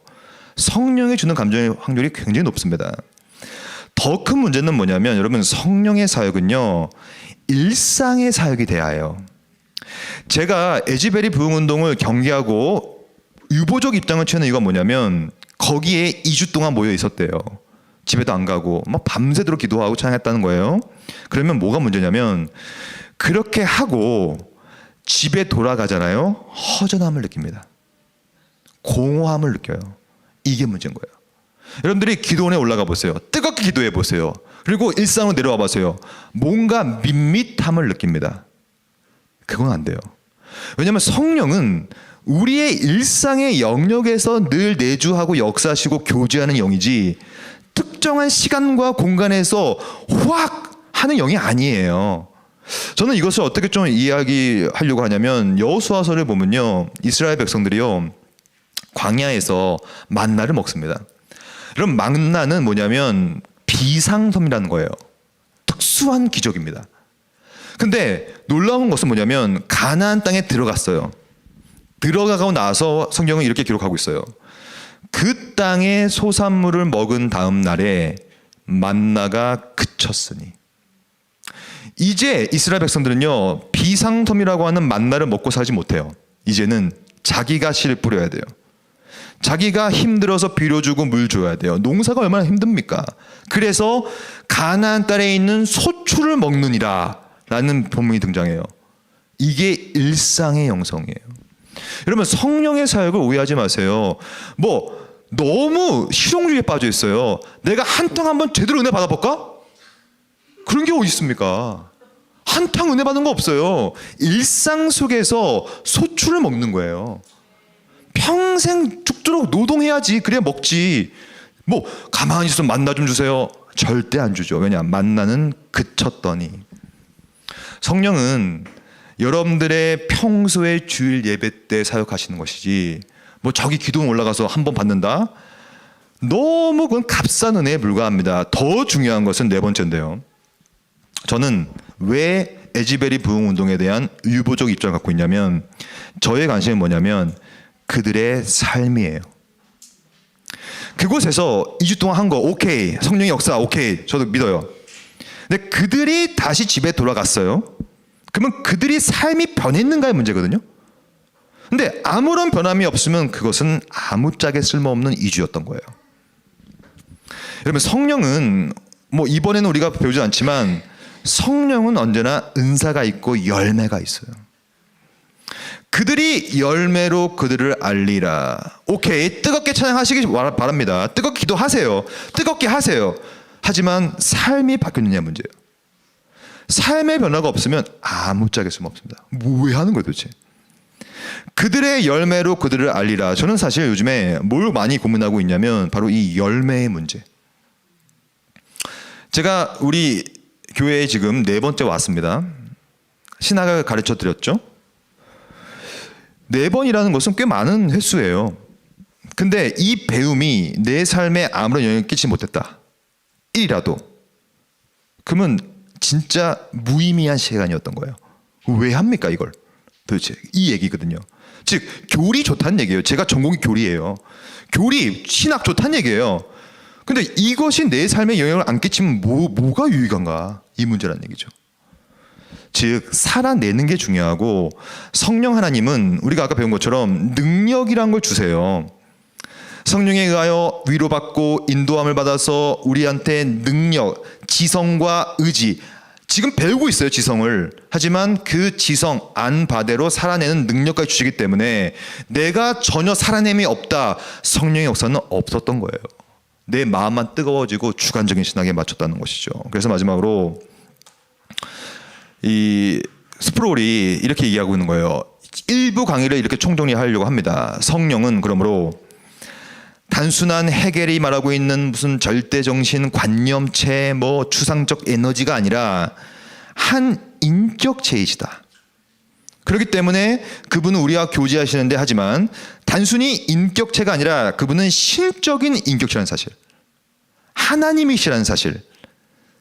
성령이 주는 감정의 확률이 굉장히 높습니다. 더 큰 문제는 뭐냐면, 여러분, 성령의 사역은요, 일상의 사역이 돼야 해요. 제가 에즈베리 부흥운동을 경계하고 유보적 입장을 취하는 이유가 뭐냐면, 거기에 2주 동안 모여 있었대요. 집에도 안 가고 막 밤새도록 기도하고 찬양했다는 거예요. 그러면 뭐가 문제냐면, 그렇게 하고 집에 돌아가잖아요. 허전함을 느낍니다. 공허함을 느껴요. 이게 문제인 거예요. 여러분들이 기도원에 올라가 보세요. 뜨겁게 기도해 보세요. 그리고 일상으로 내려와 보세요. 뭔가 밋밋함을 느낍니다. 그건 안 돼요. 왜냐하면 성령은 우리의 일상의 영역에서 늘 내주하고 역사하시고 교제하는 영이지, 특정한 시간과 공간에서 확 하는 영이 아니에요. 저는 이것을 어떻게 좀 이야기하려고 하냐면, 여호수아서를 보면요, 이스라엘 백성들이요, 광야에서 만나를 먹습니다. 그럼 만나는 뭐냐면 비상섬이라는 거예요. 특수한 기적입니다. 근데 놀라운 것은 뭐냐면 가나안 땅에 들어갔어요. 들어가고 나서 성경은 이렇게 기록하고 있어요. 그 땅의 소산물을 먹은 다음 날에 만나가 그쳤으니. 이제 이스라엘 백성들은요, 비상섬이라고 하는 만나를 먹고 살지 못해요. 이제는 자기가 씨를 뿌려야 돼요. 자기가 힘들어서 비료 주고 물 줘야 돼요. 농사가 얼마나 힘듭니까? 그래서 가나안 땅에 있는 소출을 먹느니라 라는 본문이 등장해요. 이게 일상의 영성이에요. 여러분, 성령의 사역을 오해하지 마세요. 뭐 너무 실용주의에 빠져 있어요. 내가 한탕 한번 제대로 은혜 받아볼까? 그런 게 어디 있습니까? 한탕 은혜 받는 거 없어요. 일상 속에서 소출을 먹는 거예요. 평생 죽도록 노동해야지. 그래야 먹지. 뭐 가만히 있어서 만나 좀 주세요. 절대 안 주죠. 왜냐? 만나는 그쳤더니. 성령은 여러분들의 평소의 주일 예배 때 사역하시는 것이지, 뭐 저기 기둥 올라가서 한 번 받는다? 너무 그건 값싼 은혜에 불과합니다. 더 중요한 것은 네 번째인데요. 저는 왜 에지베리 부흥 운동에 대한 유보적 입장을 갖고 있냐면, 저의 관심이 뭐냐면 그들의 삶이에요. 그곳에서 2주 동안 한 거 오케이, 성령의 역사 오케이, 저도 믿어요. 근데 그들이 다시 집에 돌아갔어요. 그러면 그들이 삶이 변했는가의 문제거든요. 근데 아무런 변함이 없으면 그것은 아무짝에 쓸모없는 2주였던 거예요. 여러분, 성령은 뭐 이번에는 우리가 배우지 않지만 성령은 언제나 은사가 있고 열매가 있어요. 그들이 열매로 그들을 알리라. 오케이, 뜨겁게 찬양하시기 바랍니다. 뜨겁게 기도하세요. 뜨겁게 하세요. 하지만 삶이 바뀌느냐 문제예요. 삶의 변화가 없으면 아무짝에 쓸모없습니다. 뭐 왜 하는 거예요 도대체? 그들의 열매로 그들을 알리라. 저는 사실 요즘에 뭘 많이 고민하고 있냐면 바로 이 열매의 문제. 제가 우리 교회에 지금 4번째 왔습니다. 신학을 가르쳐 드렸죠. 4번이라는 것은 꽤 많은 횟수예요. 근데 이 배움이 내 삶에 아무런 영향을 끼치지 못했다, 1이라도, 그러면 진짜 무의미한 시간이었던 거예요. 왜 합니까 이걸? 도대체 이 얘기거든요. 즉 교리 좋다는 얘기예요. 제가 전공이 교리예요. 교리, 신학 좋다는 얘기예요. 근데 이것이 내 삶에 영향을 안 끼치면 뭐가 유익한가? 이 문제라는 얘기죠. 즉 살아내는 게 중요하고, 성령 하나님은 우리가 아까 배운 것처럼 능력이란 걸 주세요. 성령에 의하여 위로받고 인도함을 받아서 우리한테 능력, 지성과 의지, 지금 배우고 있어요 지성을. 하지만 그 지성 안바대로 살아내는 능력까지 주시기 때문에 내가 전혀 살아냄이 없다, 성령의 역사는 없었던 거예요. 내 마음만 뜨거워지고 주관적인 신학에 맞췄다는 것이죠. 그래서 마지막으로 이 스프롤이 이렇게 얘기하고 있는 거예요. 일부 강의를 이렇게 총정리하려고 합니다. 성령은 그러므로 단순한 헤겔이 말하고 있는 무슨 절대정신, 관념체, 뭐 추상적 에너지가 아니라 한 인격체이시다. 그렇기 때문에 그분은 우리와 교제하시는데, 하지만 단순히 인격체가 아니라 그분은 신적인 인격체라는 사실, 하나님이시라는 사실,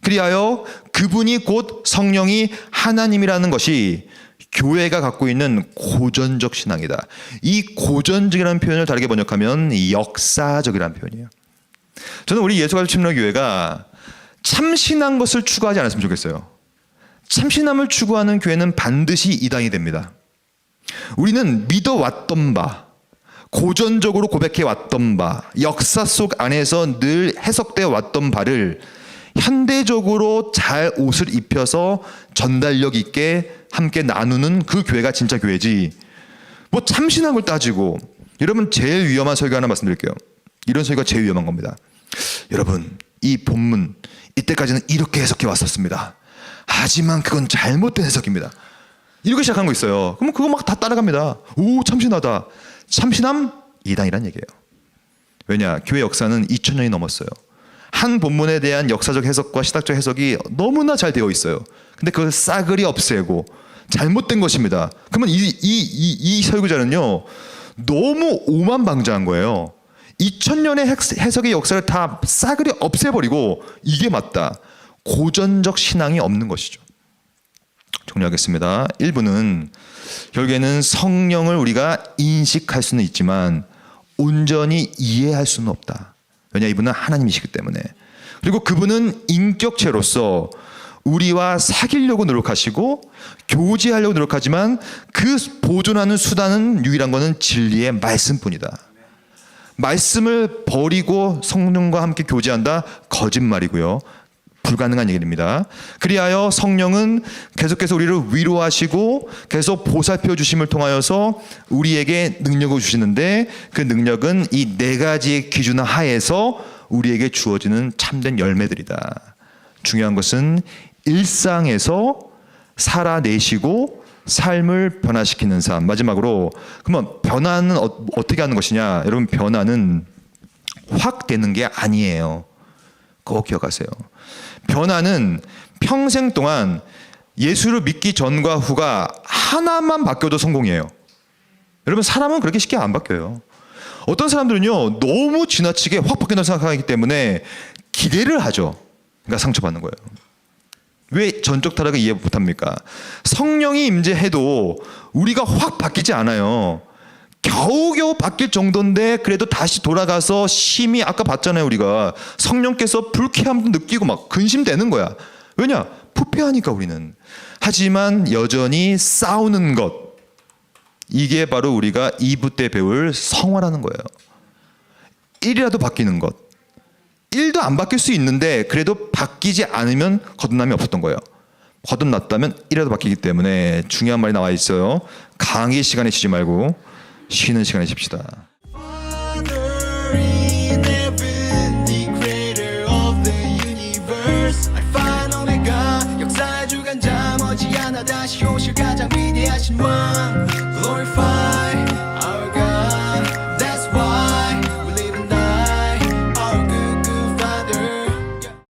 그리하여 그분이 곧 성령이 하나님이라는 것이 교회가 갖고 있는 고전적 신앙이다. 이 고전적이라는 표현을 다르게 번역하면 역사적이라는 표현이에요. 저는 우리 예수가족 침례교회가 참신한 것을 추구하지 않았으면 좋겠어요. 참신함을 추구하는 교회는 반드시 이단이 됩니다. 우리는 믿어왔던 바, 고전적으로 고백해왔던 바, 역사 속 안에서 늘 해석되어 왔던 바를 현대적으로 잘 옷을 입혀서 전달력 있게 함께 나누는 그 교회가 진짜 교회지, 뭐 참신한 걸 따지고. 여러분, 제일 위험한 설교 하나 말씀드릴게요. 이런 설교가 제일 위험한 겁니다. 여러분, 이 본문 이때까지는 이렇게 해석해 왔었습니다. 하지만 그건 잘못된 해석입니다. 이렇게 시작한 거 있어요. 그럼 그거 막 다 따라갑니다. 오, 참신하다. 참신함? 이단이란 얘기예요. 왜냐? 교회 역사는 2000년이 넘었어요. 한 본문에 대한 역사적 해석과 시각적 해석이 너무나 잘 되어 있어요. 근데 그걸 싸그리 없애고 잘못된 것입니다. 그러면 이 설교자는요 너무 오만방자한 거예요. 2000년의 해석의 역사를 다 싸그리 없애버리고 이게 맞다. 고전적 신앙이 없는 것이죠. 정리하겠습니다. 1부는 결국에는 성령을 우리가 인식할 수는 있지만 온전히 이해할 수는 없다. 왜냐, 이분은 하나님이시기 때문에. 그리고 그분은 인격체로서 우리와 사귀려고 노력하시고 교제하려고 노력하지만 그 보존하는 수단은 유일한 것은 진리의 말씀뿐이다. 말씀을 버리고 성령과 함께 교제한다? 거짓말이고요. 불가능한 얘기입니다. 그리하여 성령은 계속해서 우리를 위로하시고 계속 보살펴 주심을 통하여서 우리에게 능력을 주시는데 그 능력은 이 네 가지의 기준 하에서 우리에게 주어지는 참된 열매들이다. 중요한 것은 일상에서 살아내시고 삶을 변화시키는 삶. 마지막으로 그러면 변화는 어떻게 하는 것이냐? 여러분, 변화는 확 되는 게 아니에요. 꼭 기억하세요. 변화는 평생 동안 예수를 믿기 전과 후가 하나만 바뀌어도 성공이에요. 여러분, 사람은 그렇게 쉽게 안 바뀌어요. 어떤 사람들은요, 너무 지나치게 확 바뀐다고 생각하기 때문에 기대를 하죠. 그러니까 상처받는 거예요. 왜 전적 타락을 이해 못합니까? 성령이 임재해도 우리가 확 바뀌지 않아요. 겨우겨우 바뀔 정도인데 그래도 다시 돌아가서 심히 아까 봤잖아요. 우리가 성령께서 불쾌함도 느끼고 막 근심되는 거야. 왜냐? 부패하니까 우리는. 하지만 여전히 싸우는 것, 이게 바로 우리가 2부 때 배울 성화라는 거예요. 1이라도 바뀌는 것. 1도 안 바뀔 수 있는데 그래도 바뀌지 않으면 거듭남이 없었던 거예요. 거듭났다면 1이라도 바뀌기 때문에 중요한 말이 나와 있어요. 강의 시간에 쉬지 말고 쉬는 시간에 쉽시다. Father in heaven, the creator of the universe. 알파 오메가 역사의 주관자 머지않아 다시 오실 가장 위대하신 왕.